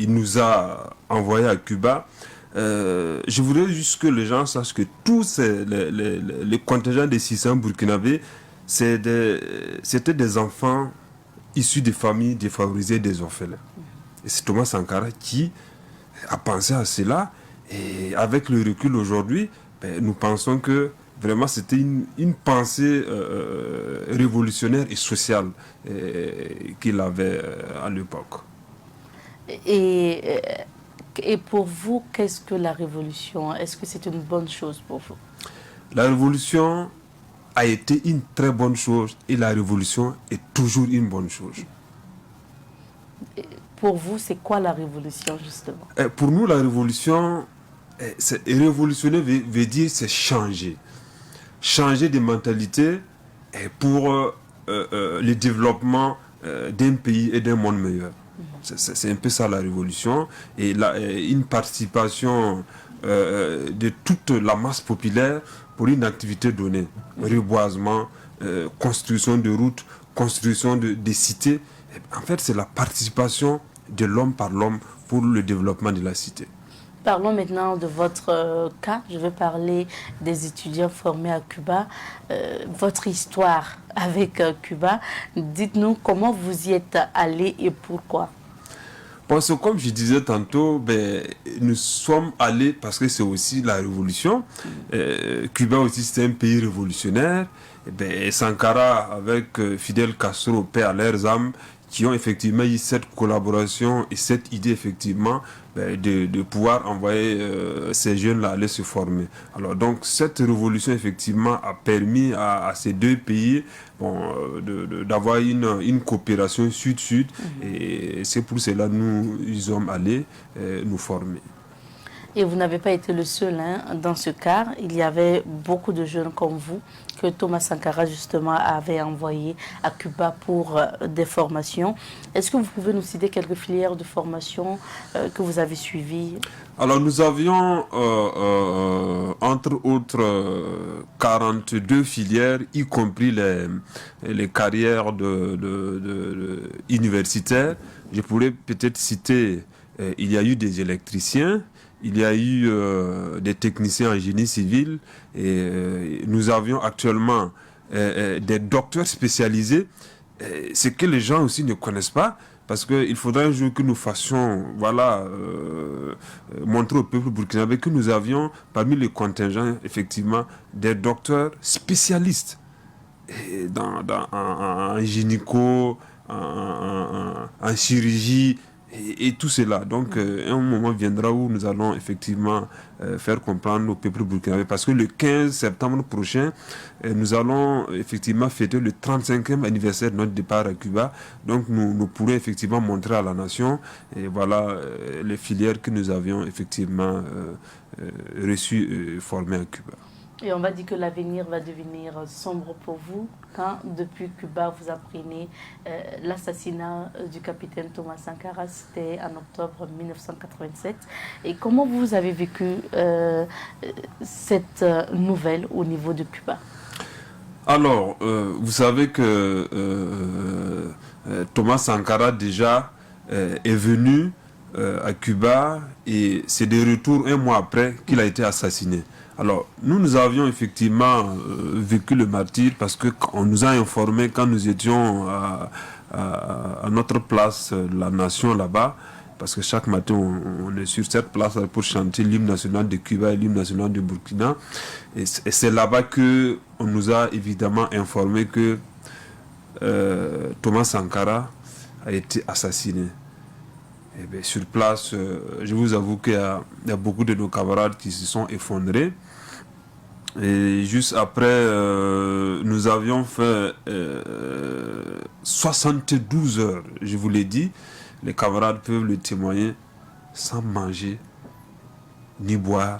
nous a envoyés à Cuba, je voudrais juste que les gens sachent que tous les contingents des 600 burkinabés, c'était des enfants issus des familles défavorisées, des orphelins. Et c'est Thomas Sankara qui a pensé à cela. Et avec le recul aujourd'hui, nous pensons que vraiment c'était une pensée révolutionnaire et sociale qu'il avait à l'époque. Et pour vous, qu'est-ce que la révolution? Est-ce que c'est une bonne chose pour vous? La révolution a été une très bonne chose et la révolution est toujours une bonne chose. Pour vous, c'est quoi la révolution, justement? Pour nous, la révolution, révolutionner veut dire c'est changer. Changer de mentalité pour le développement d'un pays et d'un monde meilleur. C'est un peu ça la révolution. Et une participation de toute la masse populaire pour une activité donnée. Reboisement, construction de routes, construction de cités. En fait, c'est la participation de l'homme par l'homme pour le développement de la cité. Parlons maintenant de votre cas. Je vais parler des étudiants formés à Cuba. Votre histoire avec Cuba. Dites-nous comment vous y êtes allé et pourquoi. Parce que comme je disais tantôt, nous sommes allés parce que c'est aussi la révolution. Cuba aussi c'est un pays révolutionnaire. Sankara avec Fidel Castro, paix à leurs âmes, qui ont effectivement eu cette collaboration et cette idée effectivement de pouvoir envoyer ces jeunes-là aller se former. Alors donc cette révolution effectivement a permis à ces deux pays d'avoir une coopération sud-sud et c'est pour cela que nous sommes allés nous former. Et vous n'avez pas été le seul dans ce cas. Il y avait beaucoup de jeunes comme vous que Thomas Sankara justement avait envoyé à Cuba pour des formations. Est-ce que vous pouvez nous citer quelques filières de formation que vous avez suivies? Alors nous avions entre autres 42 filières, y compris les carrières universitaires. Je pourrais peut-être citer, il y a eu des électriciens, il y a eu des techniciens en génie civil et nous avions actuellement des docteurs spécialisés. Ce que les gens aussi ne connaissent pas, parce qu'il faudra un jour que nous fassions, voilà, montrer au peuple burkinabé que nous avions parmi les contingents, effectivement, des docteurs spécialistes en gynéco, en chirurgie et tout cela. Donc, un moment viendra où nous allons effectivement faire comprendre au peuple burkinabé, parce que le 15 septembre prochain, nous allons effectivement fêter le 35e anniversaire de notre départ à Cuba. Donc, nous pourrons effectivement montrer à la nation et voilà les filières que nous avions effectivement reçues formées à Cuba. Et on va dire que l'avenir va devenir sombre pour vous quand, depuis Cuba, vous apprenez l'assassinat du capitaine Thomas Sankara. C'était en octobre 1987. Et comment vous avez vécu cette nouvelle au niveau de Cuba? Alors, vous savez que Thomas Sankara déjà est venu à Cuba et c'est de retour un mois après qu'il a été assassiné. Alors, nous avions effectivement vécu le martyre parce qu'on nous a informé quand nous étions à notre place, la nation là-bas, parce que chaque matin on est sur cette place pour chanter l'hymne national de Cuba et l'hymne national de Burkina. Et c'est là-bas qu'on nous a évidemment informé que Thomas Sankara a été assassiné. Et bien, sur place, je vous avoue qu'il y a beaucoup de nos camarades qui se sont effondrés. Et juste après, nous avions fait 72 heures, je vous l'ai dit, les camarades peuvent le témoigner, sans manger ni boire,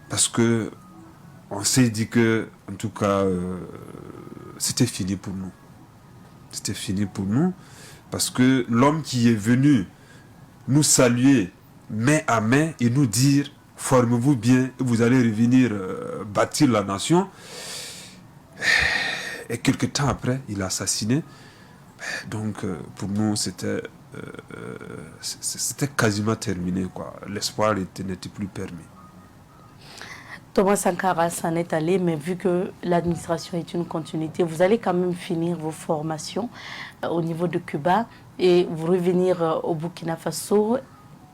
parce que on s'est dit que, en tout cas, c'était fini pour nous. C'était fini pour nous, parce que l'homme qui est venu nous saluer main à main et nous dire formez-vous bien, vous allez revenir bâtir la nation. Et quelques temps après, il a assassiné. Donc, pour nous, c'était quasiment terminé, quoi. L'espoir n'était plus permis. Thomas Sankara s'en est allé, mais vu que l'administration est une continuité, vous allez quand même finir vos formations au niveau de Cuba et vous revenir au Burkina Faso.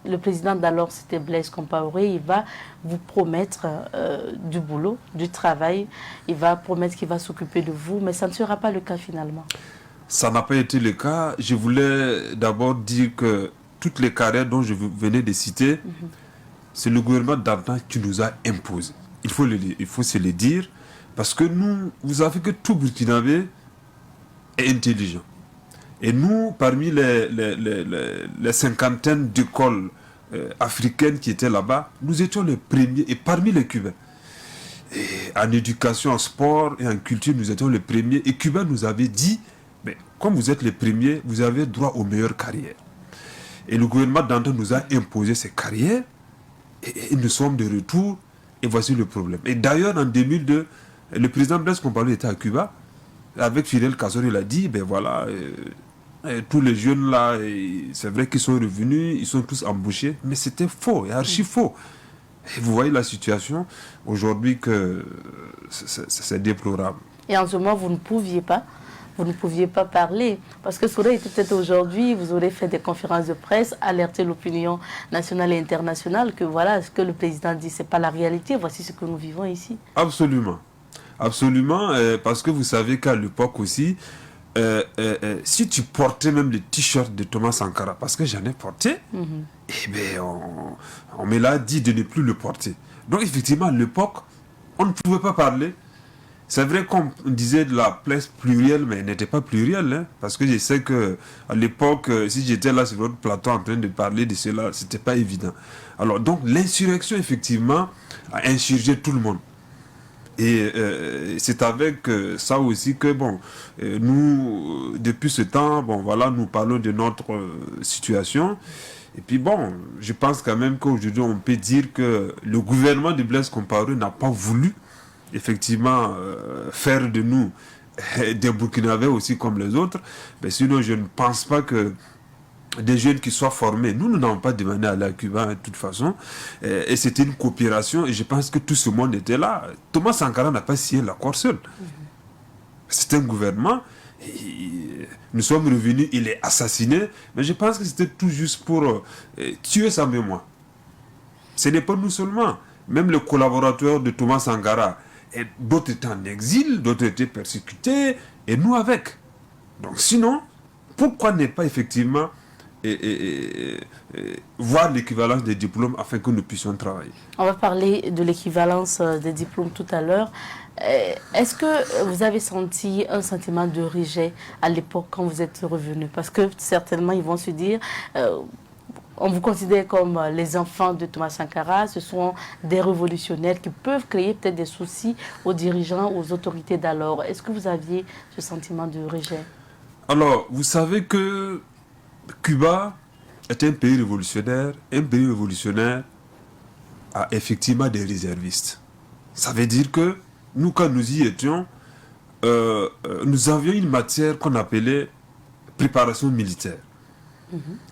Le président d'alors, c'était Blaise Compaoré, il va vous promettre du boulot, du travail, il va promettre qu'il va s'occuper de vous, mais ça ne sera pas le cas finalement. Ça n'a pas été le cas. Je voulais d'abord dire que toutes les carrières dont je venais de citer, c'est le gouvernement d'antan qui nous a imposé. Il faut se le dire, parce que nous, vous savez que tout Burkinabé est intelligent. Et nous, parmi les cinquantaines d'écoles africaines qui étaient là-bas, nous étions les premiers, et parmi les Cubains. Et en éducation, en sport et en culture, nous étions les premiers. Et Cuba nous avait dit, mais comme vous êtes les premiers, vous avez droit aux meilleures carrières. Et le gouvernement d'antan nous a imposé ces carrières, et nous sommes de retour, et voici le problème. Et d'ailleurs, en 2002, le président Blaise Compaoré était à Cuba, avec Fidel Castro, il a dit, ben voilà, tous les jeunes là, c'est vrai qu'ils sont revenus, ils sont tous embauchés, mais c'était faux, et archi faux. Et vous voyez la situation aujourd'hui que c'est déplorable. Et en ce moment, vous ne pouviez pas parler, parce que ça aurait été peut-être aujourd'hui, vous aurez fait des conférences de presse, alerter l'opinion nationale et internationale que voilà, ce que le président dit, c'est pas la réalité, voici ce que nous vivons ici. Absolument. Absolument, parce que vous savez qu'à l'époque aussi, si tu portais même le t-shirt de Thomas Sankara, parce que j'en ai porté, eh bien, on me l'a dit de ne plus le porter. Donc effectivement, à l'époque, on ne pouvait pas parler. C'est vrai qu'on disait de la presse plurielle, mais elle n'était pas plurielle, hein, parce que je sais qu'à l'époque, si j'étais là sur votre plateau en train de parler de cela, c'était pas évident. Alors donc l'insurrection, effectivement, a insurgé tout le monde. Et c'est avec ça aussi que, bon, nous, depuis ce temps, bon, voilà, nous parlons de notre situation. Et puis, bon, je pense quand même qu'aujourd'hui, on peut dire que le gouvernement de Blaise Compaoré n'a pas voulu, effectivement, faire de nous des Burkinabés aussi comme les autres. Mais sinon, je ne pense pas que des jeunes qui soient formés. Nous n'avons pas demandé à aller à Cuba, de toute façon. Et c'était une coopération. Et je pense que tout ce monde était là. Thomas Sankara n'a pas signé l'accord seul. C'est un gouvernement. Et Nous sommes revenus, il est assassiné, mais je pense que c'était tout juste pour tuer sa mémoire. Ce n'est pas nous seulement, même les collaborateurs de Thomas Sankara, et d'autres étaient en exil, d'autres étaient persécutés, et nous avec. Donc sinon, pourquoi ne pas effectivement voir l'équivalence des diplômes afin que nous puissions travailler? On va parler de l'équivalence des diplômes tout à l'heure. Est-ce que vous avez senti un sentiment de rejet à l'époque quand vous êtes revenu? Parce que certainement, ils vont se dire, on vous considère comme les enfants de Thomas Sankara, ce sont des révolutionnaires qui peuvent créer peut-être des soucis aux dirigeants, aux autorités d'alors. Est-ce que vous aviez ce sentiment de rejet? Alors, vous savez que Cuba est un pays révolutionnaire. Un pays révolutionnaire a effectivement des réservistes. Ça veut dire que nous, quand nous y étions, nous avions une matière qu'on appelait préparation militaire.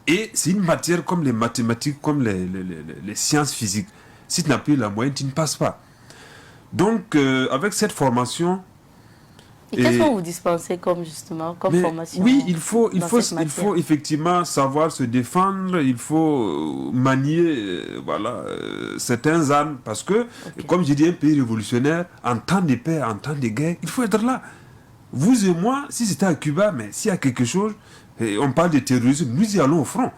Et c'est une matière comme les mathématiques, comme les sciences physiques. Si tu n'as pas la moyenne, tu ne passes pas. Donc, avec cette formation... Et qu'est-ce qu'on vous dispensez comme formation? Oui, il faut effectivement savoir se défendre, il faut manier certains armes, parce que, comme je dis, un pays révolutionnaire, en temps de paix, en temps de guerre, il faut être là. Vous et moi, si c'était à Cuba, mais s'il y a quelque chose, et on parle de terrorisme, nous y allons au front.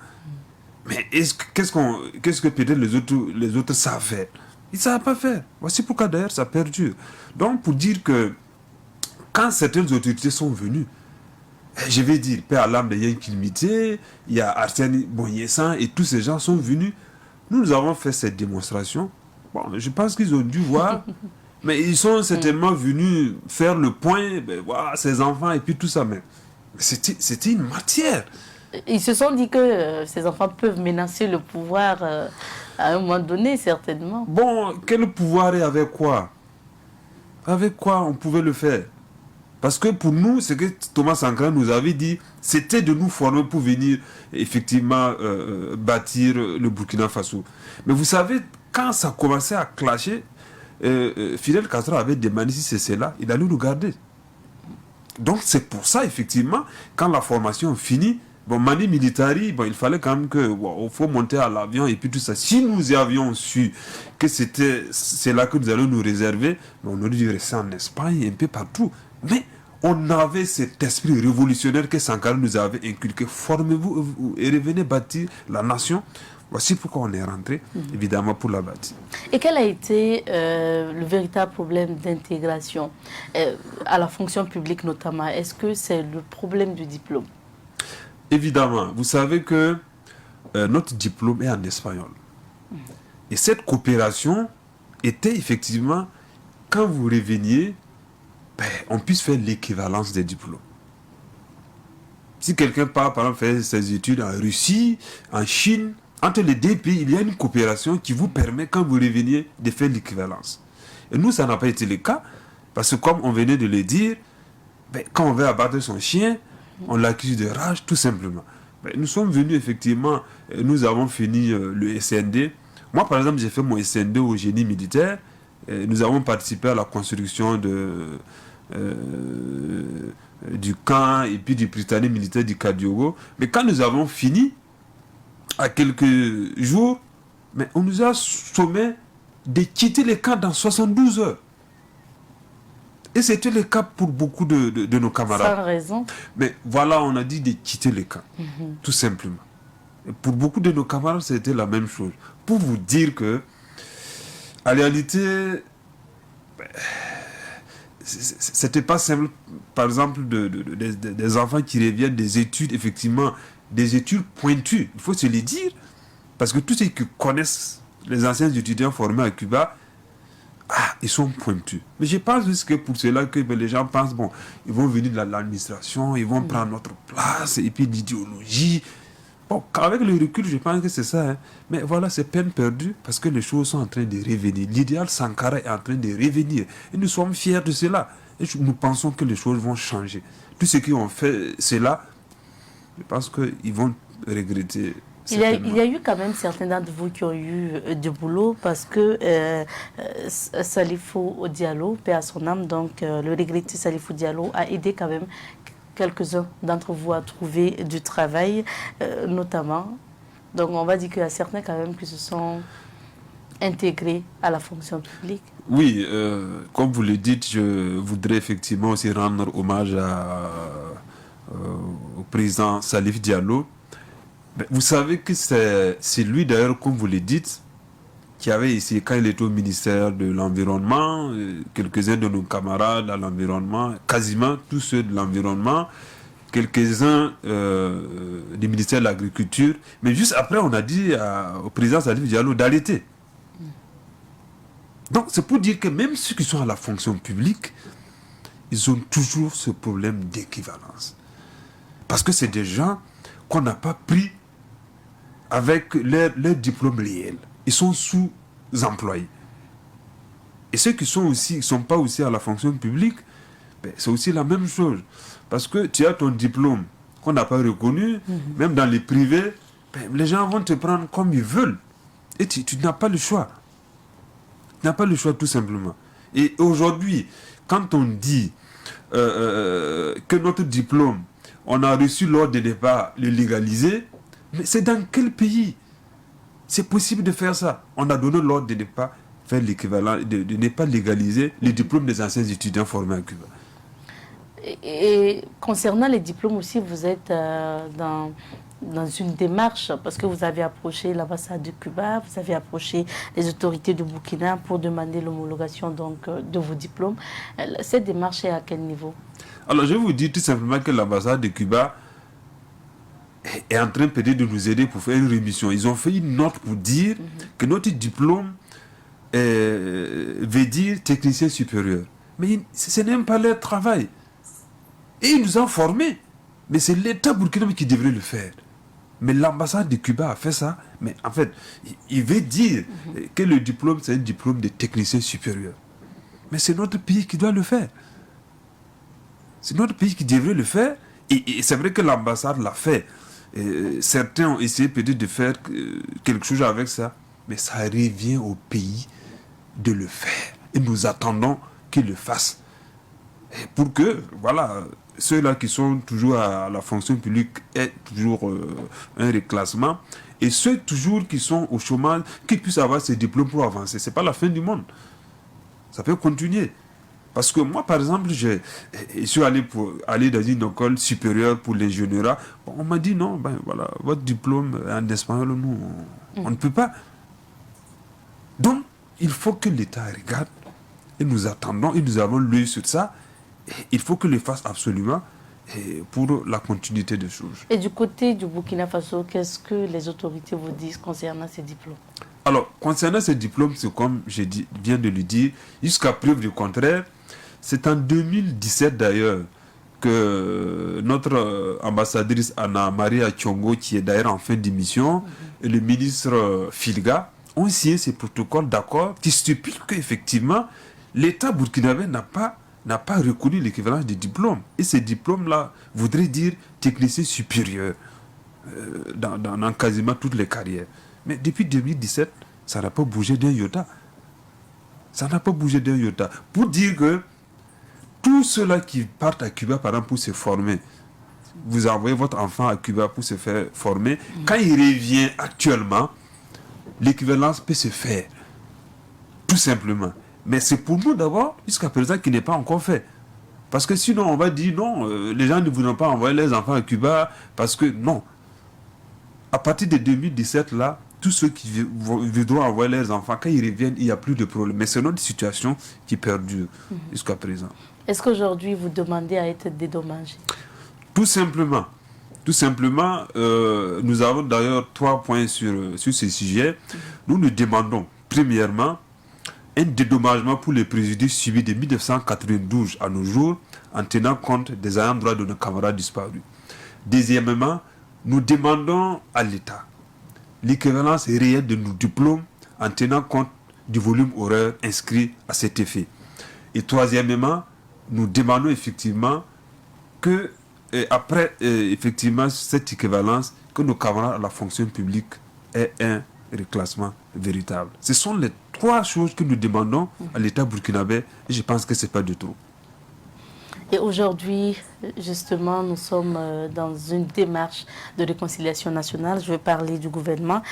Mais qu'est-ce que peut-être les autres savent faire? Ils ne savent pas faire. Voici pourquoi d'ailleurs ça perdure. Donc pour dire que quand certaines autorités sont venues, je vais dire, paix à l'âme de Yankin Mité, il y a Arsène Bonyessan et tous ces gens sont venus. Nous avons fait cette démonstration. Bon, je pense qu'ils ont dû voir, mais ils sont certainement venus faire le point, voilà, ces enfants et puis tout ça. Mais c'était une matière. Ils se sont dit que ces enfants peuvent menacer le pouvoir à un moment donné, certainement. Bon, quel pouvoir et avec quoi? Avec quoi on pouvait le faire? Parce que pour nous, ce que Thomas Sankara nous avait dit, c'était de nous former pour venir effectivement bâtir le Burkina Faso. Mais vous savez, quand ça commençait à clasher, Fidel Castro avait demandé si c'est cela, il allait nous garder. Donc c'est pour ça, effectivement, quand la formation finit, bon, Mani Militari, bon, il fallait quand même que, bon, faut monter à l'avion et puis tout ça. Si nous avions su que c'est là que nous allons nous réserver, on aurait dû rester en Espagne, un peu partout. Mais on avait cet esprit révolutionnaire que Sankara nous avait inculqué. Formez-vous et revenez bâtir la nation. Voici pourquoi on est rentré, évidemment, pour la bâtir. Et quel a été le véritable problème d'intégration à la fonction publique notamment? Est-ce que c'est le problème du diplôme? Évidemment, vous savez que notre diplôme est en espagnol. Et cette coopération était effectivement, quand vous reveniez, on puisse faire l'équivalence des diplômes. Si quelqu'un part, par exemple, faire ses études en Russie, en Chine, entre les deux pays, il y a une coopération qui vous permet, quand vous reveniez, de faire l'équivalence. Et nous, ça n'a pas été le cas, parce que comme on venait de le dire, quand on veut abattre son chien, on l'accuse de rage, tout simplement. Nous sommes venus, effectivement, nous avons fini le SND. Moi, par exemple, j'ai fait mon SND au génie militaire. Nous avons participé à la construction du camp et puis du Britannique militaire du Kadiogo. Mais quand nous avons fini, à quelques jours, mais on nous a sommé de quitter les camps dans 72 heures. Et c'était le cas pour beaucoup de nos camarades. Sans raison. Mais voilà, on a dit de quitter les camps, tout simplement. Et pour beaucoup de nos camarades, c'était la même chose. Pour vous dire que, en réalité, c'était pas simple, par exemple, des enfants qui reviennent des études, effectivement, des études pointues. Il faut se le dire, parce que tous ceux qui connaissent les anciens étudiants formés à Cuba, ils sont pointus. Mais je pense juste que pour cela que les gens pensent, bon, ils vont venir de l'administration, ils vont prendre notre place, et puis l'idéologie. Bon, avec le recul, je pense que c'est ça. Hein. Mais voilà, c'est peine perdue, parce que les choses sont en train de revenir. L'idéal Sankara est en train de revenir. Et nous sommes fiers de cela. Et nous pensons que les choses vont changer. Tous ceux qui ont fait cela, je pense qu'ils vont regretter. Il y a eu quand même certains d'entre vous qui ont eu du boulot parce que Salifou Diallo, paix à son âme, donc le regretté Salifou Diallo a aidé quand même quelques-uns d'entre vous à trouver du travail, notamment. Donc on va dire qu'il y a certains quand même qui se sont intégrés à la fonction publique. Oui, comme vous le dites, je voudrais effectivement aussi rendre hommage au président Salif Diallo. Mais vous savez que c'est lui d'ailleurs, comme vous le dites, qui avait ici, quand il était au ministère de l'Environnement, quelques-uns de nos camarades à l'environnement, quasiment tous ceux de l'environnement, quelques-uns du ministère de l'Agriculture. Mais juste après, on a dit au président Salif Diallo d'arrêter. Donc c'est pour dire que même ceux qui sont à la fonction publique, ils ont toujours ce problème d'équivalence. Parce que c'est des gens qu'on n'a pas pris avec leur diplôme réel. Ils sont sous-employés. Et ceux qui sont pas aussi à la fonction publique, ben, c'est aussi la même chose. Parce que tu as ton diplôme qu'on n'a pas reconnu, même dans les privés, ben, les gens vont te prendre comme ils veulent. Et tu n'as pas le choix. Tu n'as pas le choix tout simplement. Et aujourd'hui, quand on dit que notre diplôme, on a reçu l'ordre de ne pas le légaliser, mais c'est dans quel pays c'est possible de faire ça? On a donné l'ordre de ne pas faire l'équivalent, de ne pas légaliser les diplômes des anciens étudiants formés à Cuba. Et concernant les diplômes aussi, vous êtes dans une démarche, parce que vous avez approché l'ambassade de Cuba, vous avez approché les autorités de Burkina pour demander l'homologation de vos diplômes. Cette démarche est à quel niveau? Alors je vais vous dire tout simplement que l'ambassade de Cuba est en train peut-être de nous aider pour faire une rémission. Ils ont fait une note pour dire que notre diplôme veut dire technicien supérieur. Mais ce n'est même pas leur travail. Et ils nous ont formés. Mais c'est l'État burkinabé qui devrait le faire. Mais l'ambassade de Cuba a fait ça. Mais en fait, il veut dire que le diplôme, c'est un diplôme de technicien supérieur. Mais c'est notre pays qui doit le faire. C'est notre pays qui devrait le faire. Et c'est vrai que l'ambassade l'a fait. Certains ont essayé peut-être de faire quelque chose avec ça. Mais ça revient au pays de le faire. Et nous attendons qu'ils le fassent. Et pour que, voilà, ceux-là qui sont toujours à la fonction publique aient toujours un reclassement. Et ceux toujours qui sont au chômage, qu'ils puissent avoir ces diplômes pour avancer. Ce n'est pas la fin du monde. Ça peut continuer. Parce que moi, par exemple, je suis allé pour aller dans une école supérieure pour l'ingénierat. Bon, on m'a dit non, ben voilà, votre diplôme en espagnol, nous, on ne peut pas. Donc, il faut que l'État regarde. Et nous attendons, et nous avons l'œil sur ça. Et il faut que le fasse absolument pour la continuité des choses. Et du côté du Burkina Faso, qu'est-ce que les autorités vous disent concernant ces diplômes? Alors, concernant ces diplômes, c'est comme je viens de le dire, jusqu'à preuve du contraire, c'est en 2017 d'ailleurs que notre ambassadrice Anna Maria Tchongo, qui est d'ailleurs en fin d'émission, et le ministre Filga ont signé ces protocoles d'accord qui stipulent qu'effectivement, l'État burkinabé n'a pas reconnu l'équivalence des diplômes. Et ces diplômes-là voudraient dire technicien supérieur dans quasiment toutes les carrières. Mais depuis 2017, ça n'a pas bougé d'un iota. Ça n'a pas bougé d'un iota. Pour dire que tous ceux-là qui partent à Cuba, par exemple, pour se former, vous envoyez votre enfant à Cuba pour se faire former, quand il revient actuellement, l'équivalence peut se faire. Tout simplement. Mais c'est pour nous d'abord, jusqu'à présent, qui n'est pas encore fait. Parce que sinon, on va dire non, les gens ne voudront pas envoyer les enfants à Cuba, parce que non. À partir de 2017, là, tous ceux qui voudront envoyer leurs enfants, quand ils reviennent, il n'y a plus de problème. Mais c'est notre situation qui perdure jusqu'à présent. Est-ce qu'aujourd'hui, vous demandez à être dédommagé? Tout simplement. Tout simplement, nous avons d'ailleurs 3 points sur ce sujet. Nous demandons, premièrement, un dédommagement pour les préjudices subis de 1992 à nos jours, en tenant compte des ayants droit de nos camarades disparus. Deuxièmement, nous demandons à l'État l'équivalence réelle de nos diplômes en tenant compte du volume horaire inscrit à cet effet. Et troisièmement, nous demandons effectivement que, après effectivement cette équivalence, que nos camarades à la fonction publique aient un reclassement véritable. Ce sont les 3 choses que nous demandons à l'État burkinabé et je pense que ce n'est pas du tout. Et aujourd'hui, justement, nous sommes dans une démarche de réconciliation nationale. Je vais parler du gouvernement.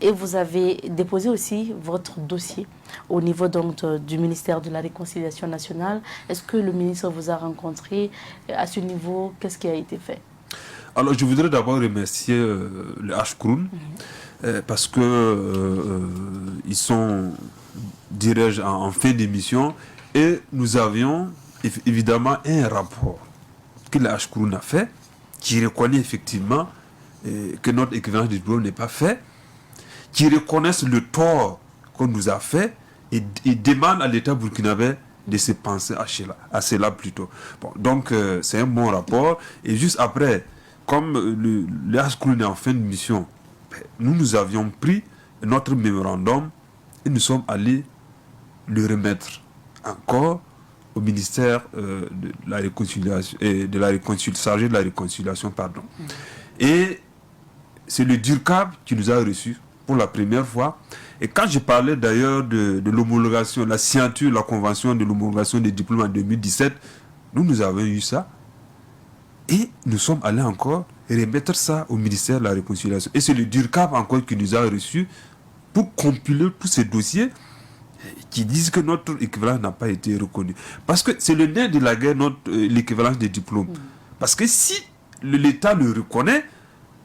Et vous avez déposé aussi votre dossier au niveau donc, du ministère de la Réconciliation nationale. Est-ce que le ministre vous a rencontré à ce niveau? Qu'est-ce qui a été fait? Alors, je voudrais d'abord remercier le HCRUN parce que ils sont, dirais-je, en fin d'émission et nous avions évidemment un rapport que le HCRUN a fait qui reconnaît effectivement que notre équivalence de diplôme n'est pas fait, qui reconnaissent le tort qu'on nous a fait et demandent à l'État burkinabé de se penser à cela plutôt. Bon, donc, c'est un bon rapport. Et juste après, comme le HCRUN est en fin de mission, nous avions pris notre mémorandum et nous sommes allés le remettre encore au ministère de la réconciliation et chargé de la réconciliation, pardon. Et c'est le DURCAB qui nous a reçus pour la première fois. Et quand je parlais d'ailleurs de l'homologation, la signature, la convention de l'homologation des diplômes en 2017, nous avons eu ça. Et nous sommes allés encore remettre ça au ministère de la Réconciliation. Et c'est le DURCAB encore qui nous a reçus pour compiler tous ces dossiers qui disent que notre équivalence n'a pas été reconnu. Parce que c'est le nerf de la guerre, l'équivalence des diplômes. Parce que si l'État le reconnaît,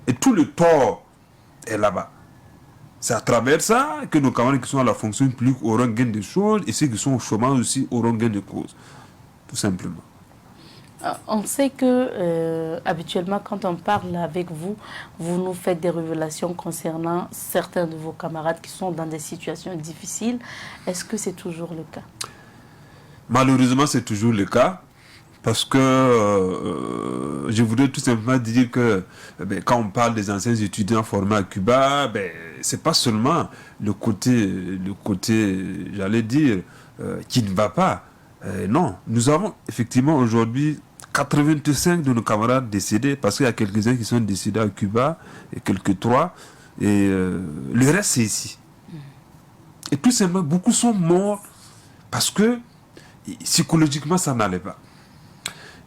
et tout le tort est là-bas. C'est à travers ça que nos camarades qui sont à la fonction publique auront gain de choses et ceux qui sont au chômage aussi auront gain de cause. Tout simplement. On sait que habituellement, quand on parle avec vous, vous nous faites des révélations concernant certains de vos camarades qui sont dans des situations difficiles. Est-ce que c'est toujours le cas? Malheureusement, c'est toujours le cas. Parce que je voudrais tout simplement dire que quand on parle des anciens étudiants formés à Cuba, c'est pas seulement le côté j'allais dire, qui ne va pas. Non, nous avons effectivement aujourd'hui 85 de nos camarades décédés, parce qu'il y a quelques-uns qui sont décédés à Cuba, et quelques 3, et le reste c'est ici. Et tout simplement, beaucoup sont morts parce que psychologiquement ça n'allait pas.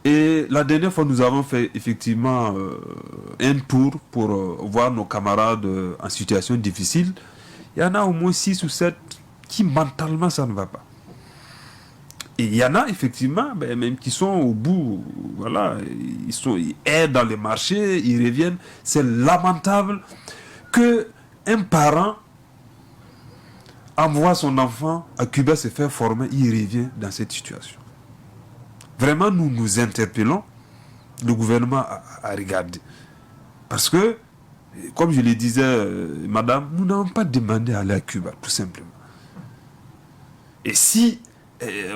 Et la dernière fois, nous avons fait effectivement un tour pour voir nos camarades en situation difficile. Il y en a au moins 6 ou 7 qui mentalement ça ne va pas. Et il y en a effectivement même qui sont au bout, voilà, ils aident dans les marchés, ils reviennent. C'est lamentable qu'un parent envoie son enfant à Cuba se faire former, il revient dans cette situation. Vraiment, nous nous interpellons, le gouvernement à regarder. Parce que, comme je le disais, madame, nous n'avons pas demandé à aller à Cuba, tout simplement. Et si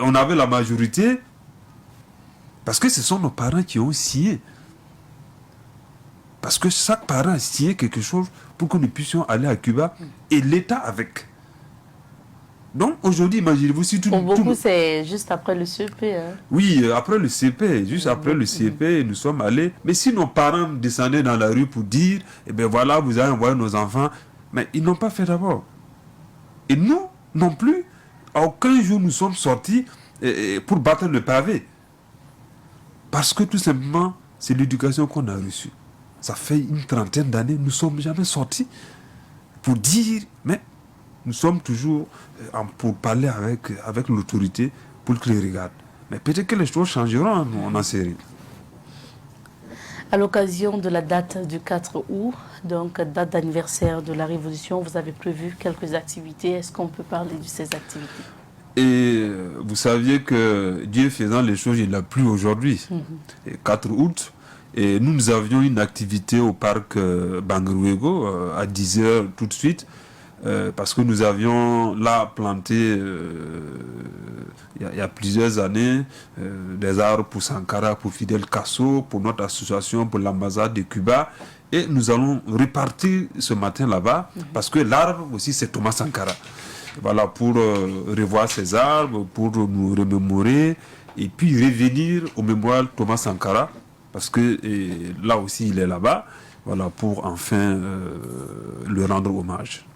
on avait la majorité, parce que ce sont nos parents qui ont signé. Parce que chaque parent a signé quelque chose pour que nous puissions aller à Cuba, et l'État avec. Donc aujourd'hui, imaginez-vous si tout... Pour beaucoup, c'est juste après le CEP. Hein. Oui, après le CP, juste après le CP, nous sommes allés. Mais si nos parents descendaient dans la rue pour dire, eh bien voilà, vous avez envoyé nos enfants, mais ils n'ont pas fait d'abord. Et nous, non plus, à aucun jour nous sommes sortis pour battre le pavé. Parce que tout simplement, c'est l'éducation qu'on a reçue. Ça fait une trentaine d'années, nous ne sommes jamais sortis pour dire, mais... Nous sommes toujours pour parler avec l'autorité pour qu'ils regardent. Mais peut-être que les choses changeront, on en sait rien. À l'occasion de la date du 4 août, donc date d'anniversaire de la Révolution, vous avez prévu quelques activités. Est-ce qu'on peut parler de ces activités? Et vous saviez que Dieu faisant les choses, il l'a plu aujourd'hui, 4 août. Et nous avions une activité au parc Banguruego à 10h tout de suite. Parce que nous avions là planté il y a plusieurs années des arbres pour Sankara, pour Fidel Castro, pour notre association, pour l'ambassade de Cuba. Et nous allons repartir ce matin là-bas, parce que l'arbre aussi c'est Thomas Sankara. Voilà, pour revoir ces arbres, pour nous remémorer, et puis revenir au mémorial Thomas Sankara, parce que là aussi il est là-bas, voilà, pour enfin le rendre hommage.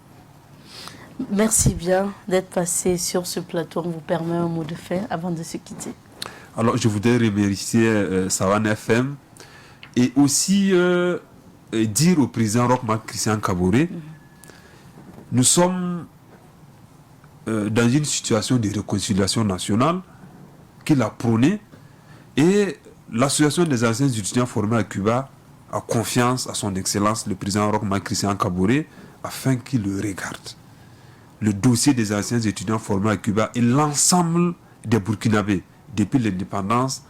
Merci bien d'être passé sur ce plateau. On vous permet un mot de fin avant de se quitter. Alors, je voudrais remercier Sawan FM et aussi dire au président Roch Marc Christian Kaboré, nous sommes dans une situation de réconciliation nationale qu'il a prônée, et l'association des anciens étudiants formés à Cuba a confiance à son excellence le président Roch Marc Christian Kaboré afin qu'il le regarde. Le dossier des anciens étudiants formés à Cuba et l'ensemble des Burkinabés depuis l'indépendance,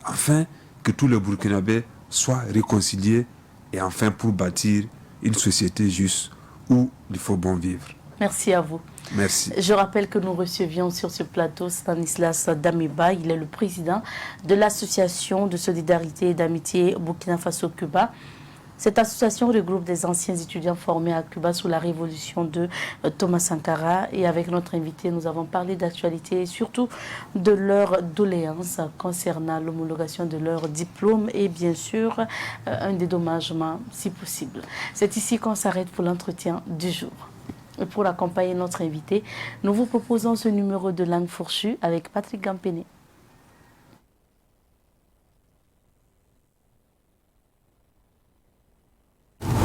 afin que tous les Burkinabés soient réconciliés et enfin pour bâtir une société juste où il faut bon vivre. Merci à vous. Merci. Je rappelle que nous recevions sur ce plateau Stanislas Damiba. Il est le président de l'association de solidarité et d'amitié Burkina Faso-Cuba. Cette association regroupe des anciens étudiants formés à Cuba sous la révolution de Thomas Sankara. Et avec notre invité, nous avons parlé d'actualité et surtout de leurs doléances concernant l'homologation de leur diplôme et bien sûr un dédommagement si possible. C'est ici qu'on s'arrête pour l'entretien du jour. Et pour accompagner notre invité, nous vous proposons ce numéro de Langue fourchue avec Patrick Gampéné.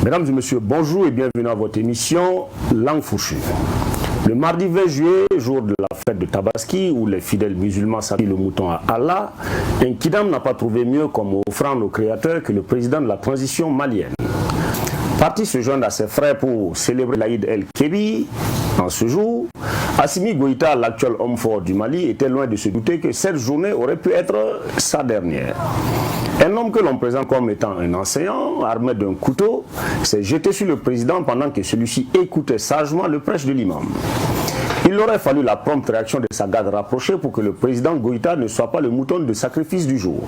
Mesdames et messieurs, bonjour et bienvenue à votre émission Langue fourchue. Le mardi 20 juillet, jour de la fête de Tabaski, où les fidèles musulmans sacrifient le mouton à Allah, un kidam n'a pas trouvé mieux comme offrande au créateur que le président de la transition malienne. Parti se joindre à ses frères pour célébrer l'Aïd el-Kébi en ce jour, Assimi Goïta, l'actuel homme fort du Mali, était loin de se douter que cette journée aurait pu être sa dernière. Un homme que l'on présente comme étant un enseignant, armé d'un couteau, s'est jeté sur le président pendant que celui-ci écoutait sagement le prêche de l'imam. Il aurait fallu la prompte réaction de sa garde rapprochée pour que le président Goïta ne soit pas le mouton de sacrifice du jour.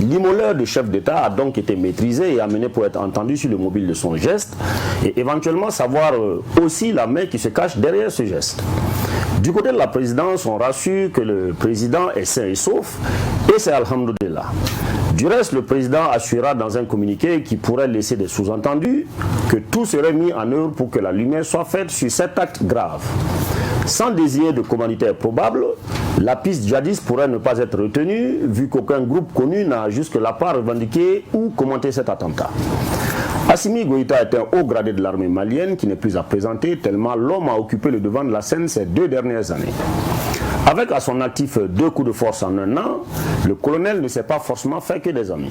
L'immoleur du chef d'État a donc été maîtrisé et amené pour être entendu sur le mobile de son geste et éventuellement savoir aussi la main qui se cache derrière ce geste. Du côté de la présidence, on rassure que le président est sain et sauf et c'est alhamdoulilah. Du reste, le président assurera dans un communiqué qui pourrait laisser des sous-entendus que tout serait mis en œuvre pour que la lumière soit faite sur cet acte grave. Sans désigner de commanditaire probable, la piste djihadiste pourrait ne pas être retenue vu qu'aucun groupe connu n'a jusque-là pas revendiqué ou commenté cet attentat. Assimi Goïta est un haut gradé de l'armée malienne qui n'est plus à présenter tellement l'homme a occupé le devant de la scène ces 2 dernières années. Avec à son actif 2 coups de force en un an, le colonel ne s'est pas forcément fait que des amis.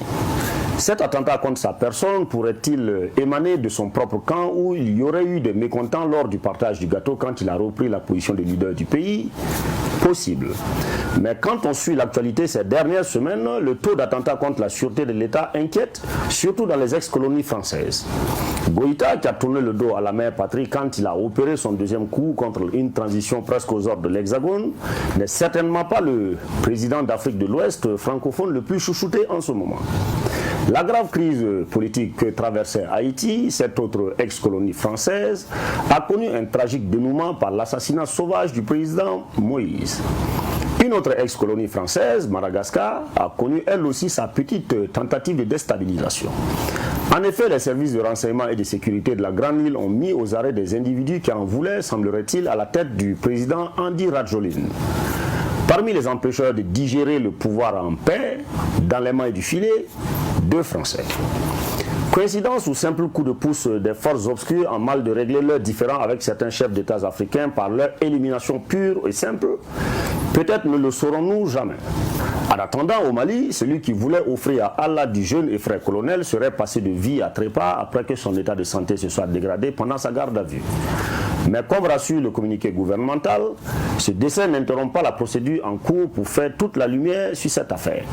Cet attentat contre sa personne pourrait-il émaner de son propre camp où il y aurait eu des mécontents lors du partage du gâteau quand il a repris la position de leader du pays? Possible. Mais quand on suit l'actualité ces dernières semaines, le taux d'attentats contre la sûreté de l'État inquiète, surtout dans les ex-colonies françaises. Goïta, qui a tourné le dos à la mère patrie quand il a opéré son 2e coup contre une transition presque aux ordres de l'Hexagone, n'est certainement pas le président d'Afrique de l'Ouest francophone le plus chouchouté en ce moment. La grave crise politique que traversait Haïti, cette autre ex-colonie française, a connu un tragique dénouement par l'assassinat sauvage du président Moïse. Une autre ex-colonie française, Madagascar, a connu elle aussi sa petite tentative de déstabilisation. En effet, les services de renseignement et de sécurité de la Grande Île ont mis aux arrêts des individus qui en voulaient, semblerait-il, à la tête du président Andy Radjoline. Parmi les empêcheurs de digérer le pouvoir en paix, dans les mains du filet, 2 Français. Coïncidence ou simple coup de pouce des forces obscures en mal de régler leurs différends avec certains chefs d'État africains par leur élimination pure et simple? Peut-être ne le saurons-nous jamais. En attendant, au Mali, celui qui voulait offrir à Allah du jeune et frère colonel serait passé de vie à trépas après que son état de santé se soit dégradé pendant sa garde à vue. Mais comme rassure le communiqué gouvernemental, ce décès n'interrompt pas la procédure en cours pour faire toute la lumière sur cette affaire.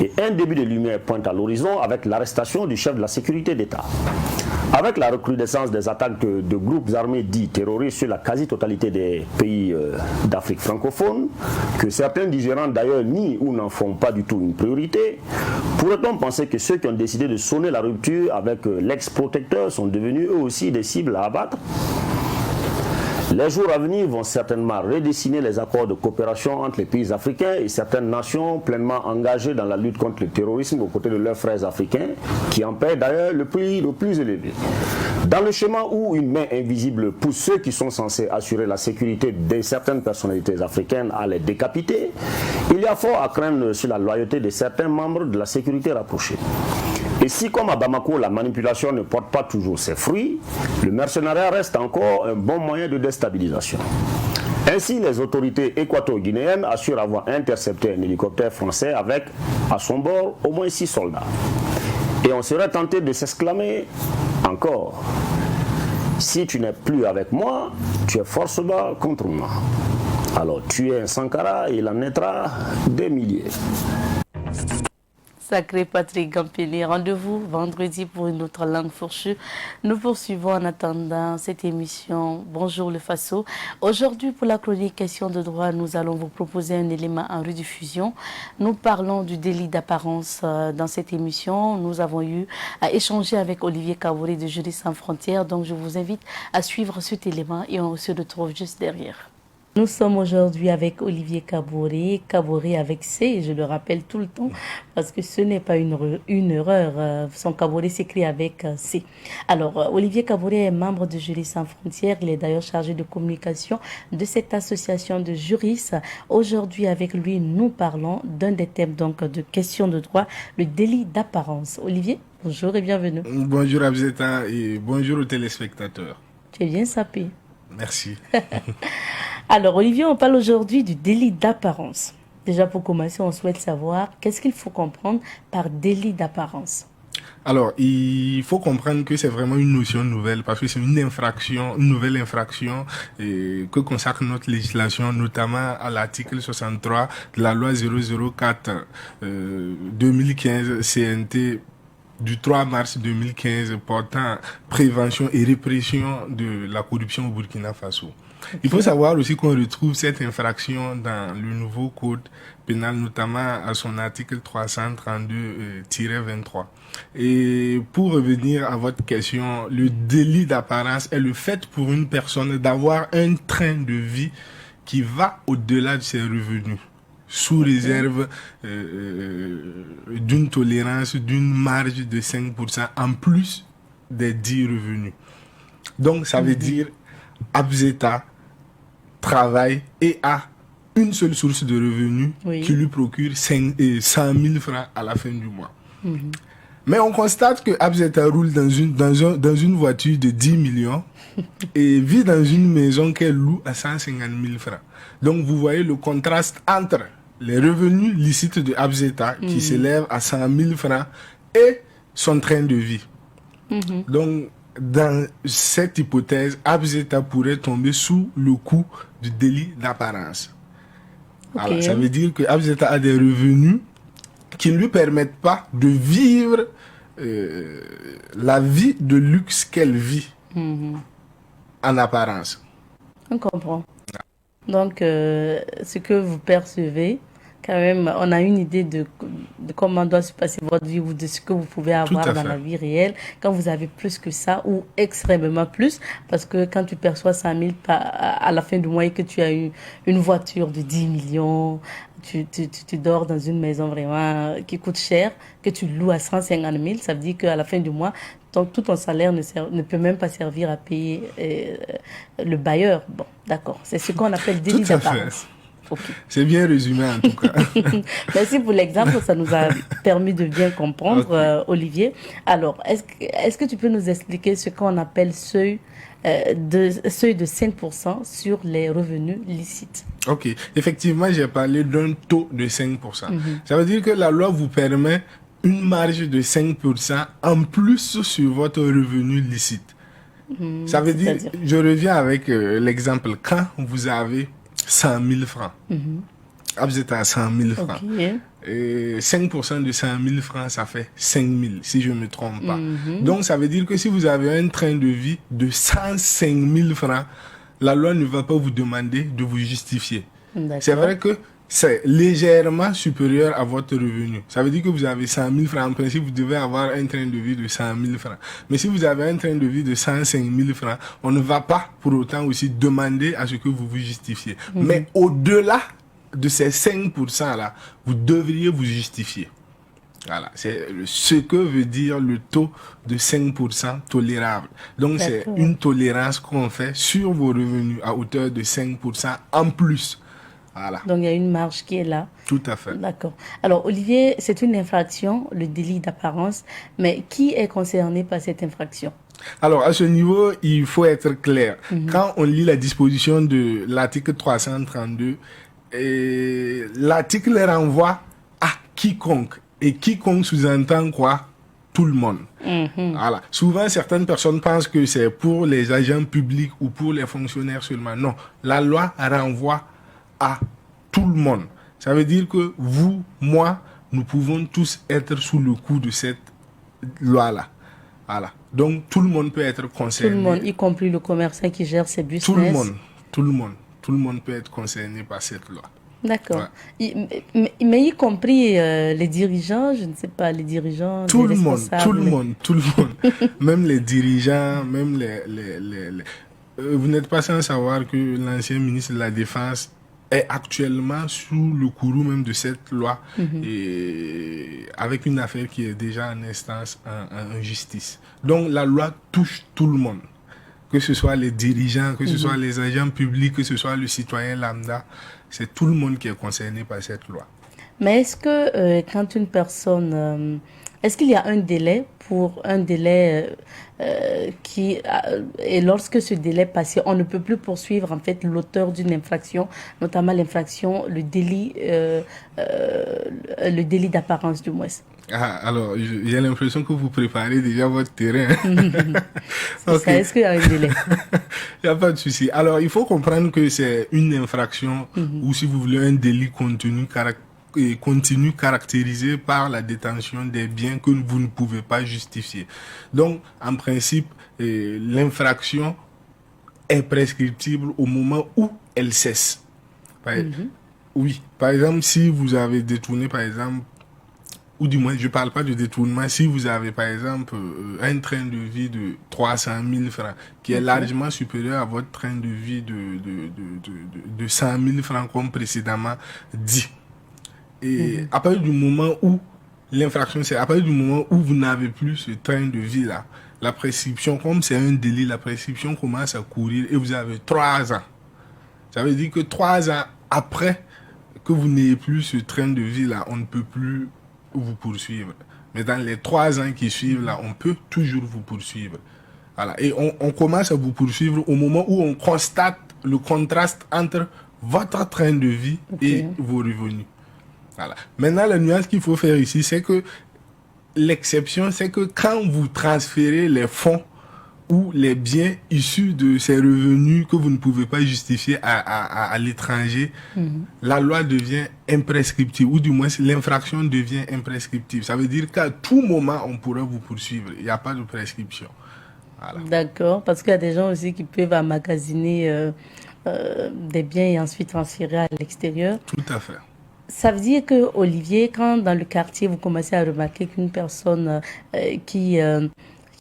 Et un début de lumière pointe à l'horizon avec l'arrestation du chef de la sécurité d'État. Avec la recrudescence des attaques de groupes armés dits terroristes sur la quasi-totalité des pays d'Afrique francophone, que certains digérants d'ailleurs nient ou n'en font pas du tout une priorité, pourrait-on penser que ceux qui ont décidé de sonner la rupture avec l'ex-protecteur sont devenus eux aussi des cibles à abattre? Les jours à venir vont certainement redessiner les accords de coopération entre les pays africains et certaines nations pleinement engagées dans la lutte contre le terrorisme aux côtés de leurs frères africains, qui en paient d'ailleurs le prix le plus élevé. Dans le schéma où une main invisible pousse ceux qui sont censés assurer la sécurité de certaines personnalités africaines à les décapiter, il y a fort à craindre sur la loyauté de certains membres de la sécurité rapprochée. Et si, comme à Bamako, la manipulation ne porte pas toujours ses fruits, le mercenariat reste encore un bon moyen de déstabilisation. Ainsi, les autorités équato-guinéennes assurent avoir intercepté un hélicoptère français avec, à son bord, au moins 6 soldats. Et on serait tenté de s'exclamer encore: si tu n'es plus avec moi, tu es forcément contre moi. Alors tu es un Sankara et il en naîtra des milliers. Sacré Patrick Gampini, rendez-vous vendredi pour une autre langue fourchue. Nous poursuivons en attendant cette émission. Bonjour le Faso. Aujourd'hui, pour la chronique Question de droit, nous allons vous proposer un élément en rediffusion. Nous parlons du délit d'apparence dans cette émission. Nous avons eu à échanger avec Olivier Kaboré de Juristes sans frontières. Donc, je vous invite à suivre cet élément et on se retrouve juste derrière. Nous sommes aujourd'hui avec Olivier Kaboré, Kaboré avec C, je le rappelle tout le temps, parce que ce n'est pas une erreur, son Kaboré s'écrit avec C. Alors, Olivier Kaboré est membre de Juristes sans frontières, il est d'ailleurs chargé de communication de cette association de juristes. Aujourd'hui, avec lui, nous parlons d'un des thèmes donc de questions de droit, le délit d'apparence. Olivier, bonjour et bienvenue. Bonjour Abzeta et bonjour aux téléspectateurs. Tu es bien sapé. Merci. Alors, Olivier, on parle aujourd'hui du délit d'apparence. Déjà, pour commencer, on souhaite savoir qu'est-ce qu'il faut comprendre par délit d'apparence. Alors, il faut comprendre que c'est vraiment une notion nouvelle parce que c'est une infraction, une nouvelle infraction que consacre notre législation, notamment à l'article 63 de la loi 004 2015 CNT du 3 mars 2015 portant prévention et répression de la corruption au Burkina Faso. Il faut savoir aussi qu'on retrouve cette infraction dans le nouveau code pénal, notamment à son article 332-23. Et pour revenir à votre question, le délit d'apparence est le fait pour une personne d'avoir un train de vie qui va au-delà de ses revenus, sous réserve d'une tolérance, d'une marge de 5% en plus des 10 revenus. Donc, ça veut dire Abzeta travaille et a une seule source de revenus qui lui procure 100 000 francs à la fin du mois. Mais on constate que Abzeta roule dans une voiture de 10 millions et vit dans une maison qu'elle loue à 150 000 francs. Donc vous voyez le contraste entre les revenus licites de Abzeta qui s'élèvent à 100 000 francs et son train de vie. Donc dans cette hypothèse, Abzeta pourrait tomber sous le coup du délit d'apparence. Alors, ça veut dire que Abzeta a des revenus qui ne lui permettent pas de vivre la vie de luxe qu'elle vit en apparence. On comprend. Donc, ce que vous percevez, quand même, on a une idée de comment doit se passer votre vie ou de ce que vous pouvez avoir dans la vie réelle quand vous avez plus que ça ou extrêmement plus. Parce que quand tu perçois 100 000 à la fin du mois et que tu as une voiture de 10 millions, tu dors dans une maison vraiment qui coûte cher, que tu loues à 150 000, ça veut dire qu'à la fin du mois, tout ton salaire ne peut même pas servir à payer le bailleur. Bon, d'accord. C'est ce qu'on appelle délit d'apparence. Okay. C'est bien résumé en tout cas. Merci pour l'exemple, ça nous a permis de bien comprendre, Olivier. Alors, est-ce que tu peux nous expliquer ce qu'on appelle seuil de 5% sur les revenus licites? Ok, effectivement, j'ai parlé d'un taux de 5%. Ça veut dire que la loi vous permet une marge de 5% en plus sur votre revenu licite. Ça veut dire, je reviens avec l'exemple, quand vous avez 100 000 francs. Vous êtes à 100 000 francs. Et 5% de 100 000 francs, ça fait 5 000, si je ne me trompe pas. Donc, ça veut dire que si vous avez un train de vie de 105 000 francs, la loi ne va pas vous demander de vous justifier. C'est vrai que c'est légèrement supérieur à votre revenu. Ça veut dire que vous avez 100 000 francs. En principe, vous devez avoir un train de vie de 100 000 francs. Mais si vous avez un train de vie de 105 000 francs, on ne va pas pour autant aussi demander à ce que vous vous justifiez. Mais au-delà de ces 5%-là, vous devriez vous justifier. Voilà, c'est ce que veut dire le taux de 5% tolérable. Donc, c'est une tolérance qu'on fait sur vos revenus à hauteur de 5% en plus. Voilà. Donc, il y a une marge qui est là. Tout à fait. D'accord. Alors, Olivier, c'est une infraction, le délit d'apparence, mais qui est concerné par cette infraction? Alors, à ce niveau, il faut être clair. Quand on lit la disposition de l'article 332, l'article renvoie à quiconque. Et quiconque sous-entend quoi? Tout le monde. Voilà. Souvent, certaines personnes pensent que c'est pour les agents publics ou pour les fonctionnaires seulement. Non. La loi renvoie à tout le monde. Ça veut dire que vous, moi, nous pouvons tous être sous le coup de cette loi-là. Voilà. Donc, tout le monde peut être concerné. Tout le monde, y compris le commerçant qui gère ses business. Tout le monde peut être concerné par cette loi. D'accord. Ouais. Mais y compris les dirigeants, je ne sais pas, les dirigeants, tout le monde. Même les dirigeants, même vous n'êtes pas sans savoir que l'ancien ministre de la Défense est actuellement sous le courroux même de cette loi et avec une affaire qui est déjà en instance en justice. Donc la loi touche tout le monde, que ce soit les dirigeants, que ce soit les agents publics, que ce soit le citoyen lambda, c'est tout le monde qui est concerné par cette loi. Mais est-ce que quand une personne... est-ce qu'il y a un délai pour un délai et lorsque ce délai est passé, on ne peut plus poursuivre en fait l'auteur d'une infraction, notamment l'infraction, le délit d'apparence du moins. Alors, j'ai l'impression que vous préparez déjà votre terrain. Okay. Ça, est-ce qu'il y a un délai? Il n'y a pas de souci. Alors, il faut comprendre que c'est une infraction ou si vous voulez un délit continu caractérisé par la détention des biens que vous ne pouvez pas justifier. Donc, en principe, l'infraction est prescriptible au moment où elle cesse. Oui, par exemple, si vous avez détourné, par exemple, ou du moins, je ne parle pas de détournement, si vous avez, par exemple, un train de vie de 300 000 francs, qui est largement supérieur à votre train de vie de 100 000 francs, comme précédemment dit. Et à partir du moment où l'infraction, c'est à partir du moment où vous n'avez plus ce train de vie-là, la prescription, comme c'est un délit, la prescription commence à courir et vous avez 3 ans. Ça veut dire que 3 ans après que vous n'ayez plus ce train de vie-là, on ne peut plus vous poursuivre. Mais dans les 3 ans qui suivent, là, on peut toujours vous poursuivre. Voilà. Et on commence à vous poursuivre au moment où on constate le contraste entre votre train de vie et vos revenus. Voilà. Maintenant, la nuance qu'il faut faire ici, c'est que l'exception, c'est que quand vous transférez les fonds ou les biens issus de ces revenus que vous ne pouvez pas justifier à l'étranger, la loi devient imprescriptible, ou du moins l'infraction devient imprescriptible. Ça veut dire qu'à tout moment, on pourra vous poursuivre. Il n'y a pas de prescription. Voilà. D'accord, parce qu'il y a des gens aussi qui peuvent emmagasiner des biens et ensuite transférer à l'extérieur. Tout à fait. Ça veut dire que, Olivier, quand dans le quartier, vous commencez à remarquer qu'une personne qui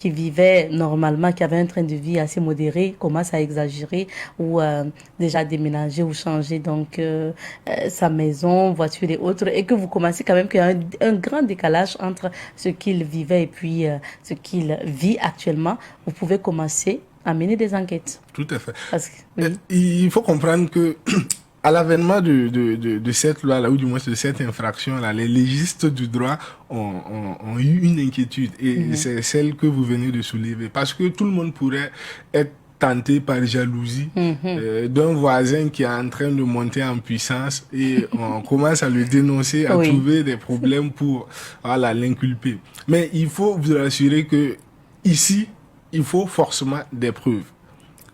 vivait normalement, qui avait un train de vie assez modéré, commence à exagérer ou déjà déménager ou changer donc sa maison, voiture et autres, et que vous commencez quand même qu'il y a un grand décalage entre ce qu'il vivait et puis ce qu'il vit actuellement, vous pouvez commencer à mener des enquêtes. Tout à fait. Parce que, oui. Il faut comprendre que à l'avènement de cette loi-là, ou du moins de cette infraction-là, les légistes du droit ont eu une inquiétude. Et c'est celle que vous venez de soulever. Parce que tout le monde pourrait être tenté par jalousie d'un voisin qui est en train de monter en puissance et on commence à le dénoncer, à trouver des problèmes pour l'inculper. Mais il faut vous rassurer que ici, il faut forcément des preuves.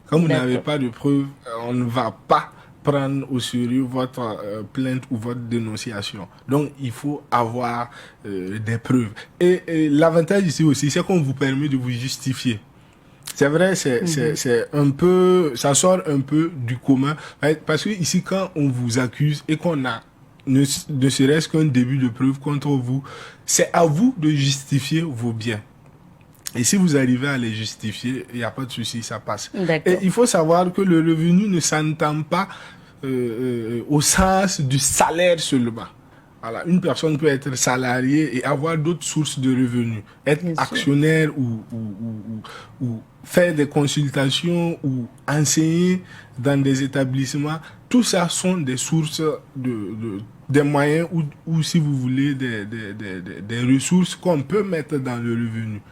Quand vous n'avez pas de preuves, on ne va pas prendre au sérieux votre plainte ou votre dénonciation. Donc, il faut avoir des preuves. Et l'avantage ici aussi, c'est qu'on vous permet de vous justifier. C'est vrai, c'est un peu, ça sort un peu du commun. Parce que ici, quand on vous accuse et qu'on a ne serait-ce qu'un début de preuve contre vous. C'est à vous de justifier vos biens. Et si vous arrivez à les justifier, il n'y a pas de souci, ça passe. D'accord. Et il faut savoir que le revenu ne s'entend pas au sens du salaire seulement. Voilà, une personne peut être salariée et avoir d'autres sources de revenus, être Bien sûr. actionnaire ou faire des consultations ou enseigner dans des établissements. Tout ça sont des sources des moyens ou si vous voulez des ressources qu'on peut mettre dans le revenu.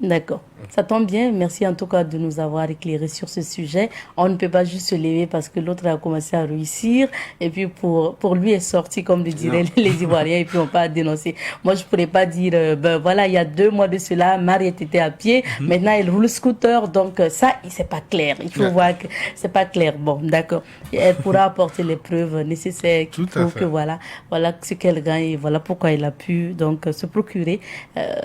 D'accord. Ça tombe bien. Merci en tout cas de nous avoir éclairé sur ce sujet. On ne peut pas juste se lever parce que l'autre a commencé à réussir et puis pour lui est sorti, comme le diraient les Ivoiriens, et puis on peut dénoncer. Moi, je pourrais pas dire, ben voilà, il y a 2 mois de cela, Mariette était à pied, maintenant elle roule scooter, donc ça, c'est pas clair. Il faut voir que c'est pas clair. Bon, d'accord. Elle pourra apporter les preuves nécessaires qui Tout à prouvent fait. que voilà ce qu'elle gagne et voilà pourquoi elle a pu donc se procurer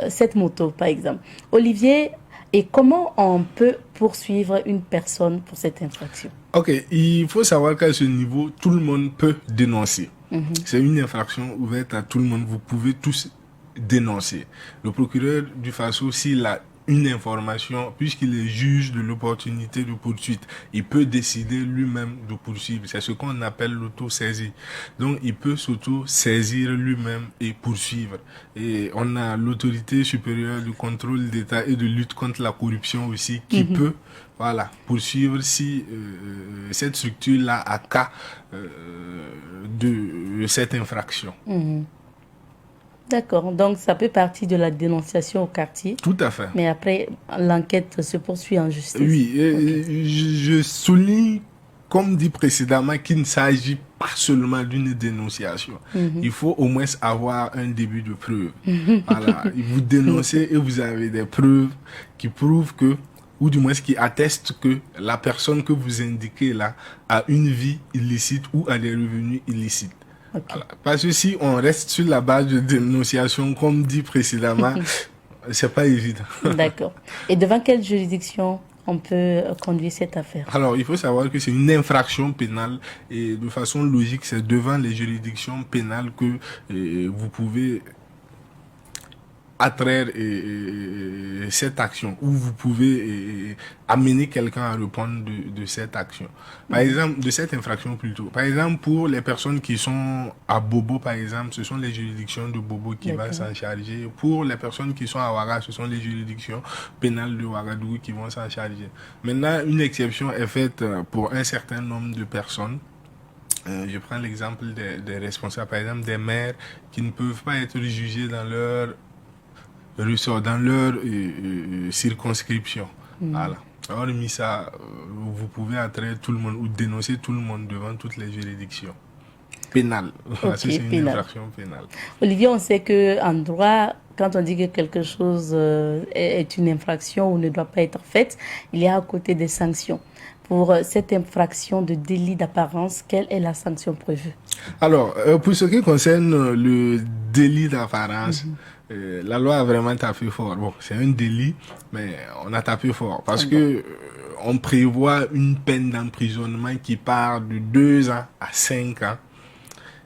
cette moto, par exemple. Olivier, et comment on peut poursuivre une personne pour cette infraction? Ok, il faut savoir qu'à ce niveau, tout le monde peut dénoncer. C'est une infraction ouverte à tout le monde. Vous pouvez tous dénoncer. Le procureur du Faso, s'il a une information, puisqu'il est juge de l'opportunité de poursuite, il peut décider lui-même de poursuivre. C'est ce qu'on appelle l'auto-saisie. Donc, il peut s'auto-saisir lui-même et poursuivre. Et on a l'autorité supérieure du contrôle d'État et de lutte contre la corruption aussi qui peut poursuivre si cette structure-là a cas de cette infraction. D'accord, donc ça peut partir de la dénonciation au quartier, Tout à fait. mais après l'enquête se poursuit en justice. Oui, je souligne, comme dit précédemment, qu'il ne s'agit pas seulement d'une dénonciation. Il faut au moins avoir un début de preuve. Voilà, vous dénoncez et vous avez des preuves qui prouvent que, ou du moins qui attestent que la personne que vous indiquez là a une vie illicite ou a des revenus illicites. Ok. Voilà. Parce que si on reste sur la base de dénonciation, comme dit précédemment, c'est pas évident. D'accord. Et devant quelle juridiction on peut conduire cette affaire? Alors, il faut savoir que c'est une infraction pénale et de façon logique, c'est devant les juridictions pénales que vous pouvez attraire cette action, ou vous pouvez amener quelqu'un à répondre de cette action. Par exemple, de cette infraction plutôt. Par exemple, pour les personnes qui sont à Bobo, par exemple, ce sont les juridictions de Bobo qui vont s'en charger. Pour les personnes qui sont à Ouaga, ce sont les juridictions pénales de Ouagadougou qui vont s'en charger. Maintenant, une exception est faite pour un certain nombre de personnes. Je prends l'exemple des responsables, par exemple des maires qui ne peuvent pas être jugés dans leur ressort, dans leur circonscription. Voilà. Hormis ça, vous pouvez attraire tout le monde ou dénoncer tout le monde devant toutes les juridictions pénales. Parce que c'est une infraction pénale. Olivier, on sait qu'en droit, quand on dit que quelque chose est une infraction ou ne doit pas être faite, il y a à côté des sanctions. Pour cette infraction de délit d'apparence, quelle est la sanction prévue? Alors, pour ce qui concerne le délit d'apparence, la loi a vraiment tapé fort. Bon, c'est un délit, mais on a tapé fort parce que on prévoit une peine d'emprisonnement qui part de 2 ans à 5 ans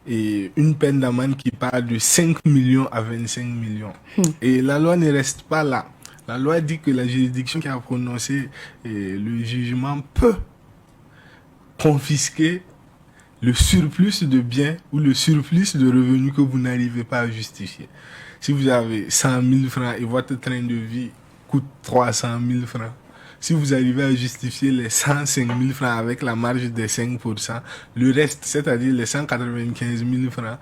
et une peine d'amende qui part de 5 millions à 25 millions. Et la loi ne reste pas là. La loi dit que la juridiction qui a prononcé le jugement peut confisquer le surplus de biens ou le surplus de revenus que vous n'arrivez pas à justifier. Si vous avez 100 000 francs et votre train de vie coûte 300 000 francs, si vous arrivez à justifier les 105 000 francs avec la marge des 5%, le reste, c'est-à-dire les 195 000 francs,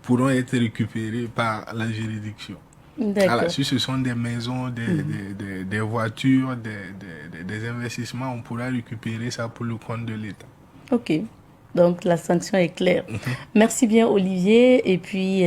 pourront être récupérés par la juridiction. Alors, si ce sont des maisons, des voitures, des investissements, on pourra récupérer ça pour le compte de l'État. Ok. Donc la sanction est claire. Merci bien Olivier. Et puis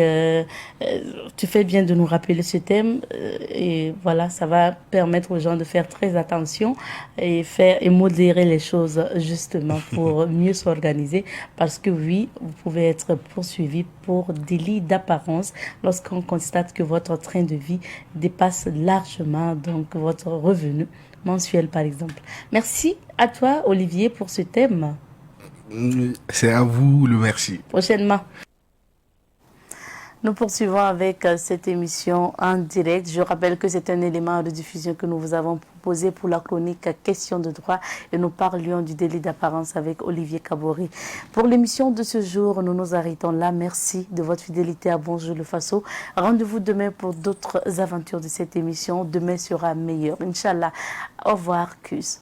tu fais bien de nous rappeler ce thème. Et voilà, ça va permettre aux gens de faire très attention et modérer les choses justement pour mieux s'organiser. Parce que oui, vous pouvez être poursuivi pour délit d'apparence lorsqu'on constate que votre train de vie dépasse largement donc votre revenu mensuel par exemple. Merci à toi Olivier pour ce thème. C'est à vous le merci. Prochainement. Nous poursuivons avec cette émission en direct. Je rappelle que c'est un élément de diffusion que nous vous avons proposé pour la chronique Questions de droit et nous parlions du délit d'apparence avec Olivier Kabori. Pour l'émission de ce jour, nous nous arrêtons là. Merci de votre fidélité à Bonjour le Faso. Rendez-vous demain pour d'autres aventures de cette émission. Demain sera meilleur. Inch'Allah. Au revoir. Cus.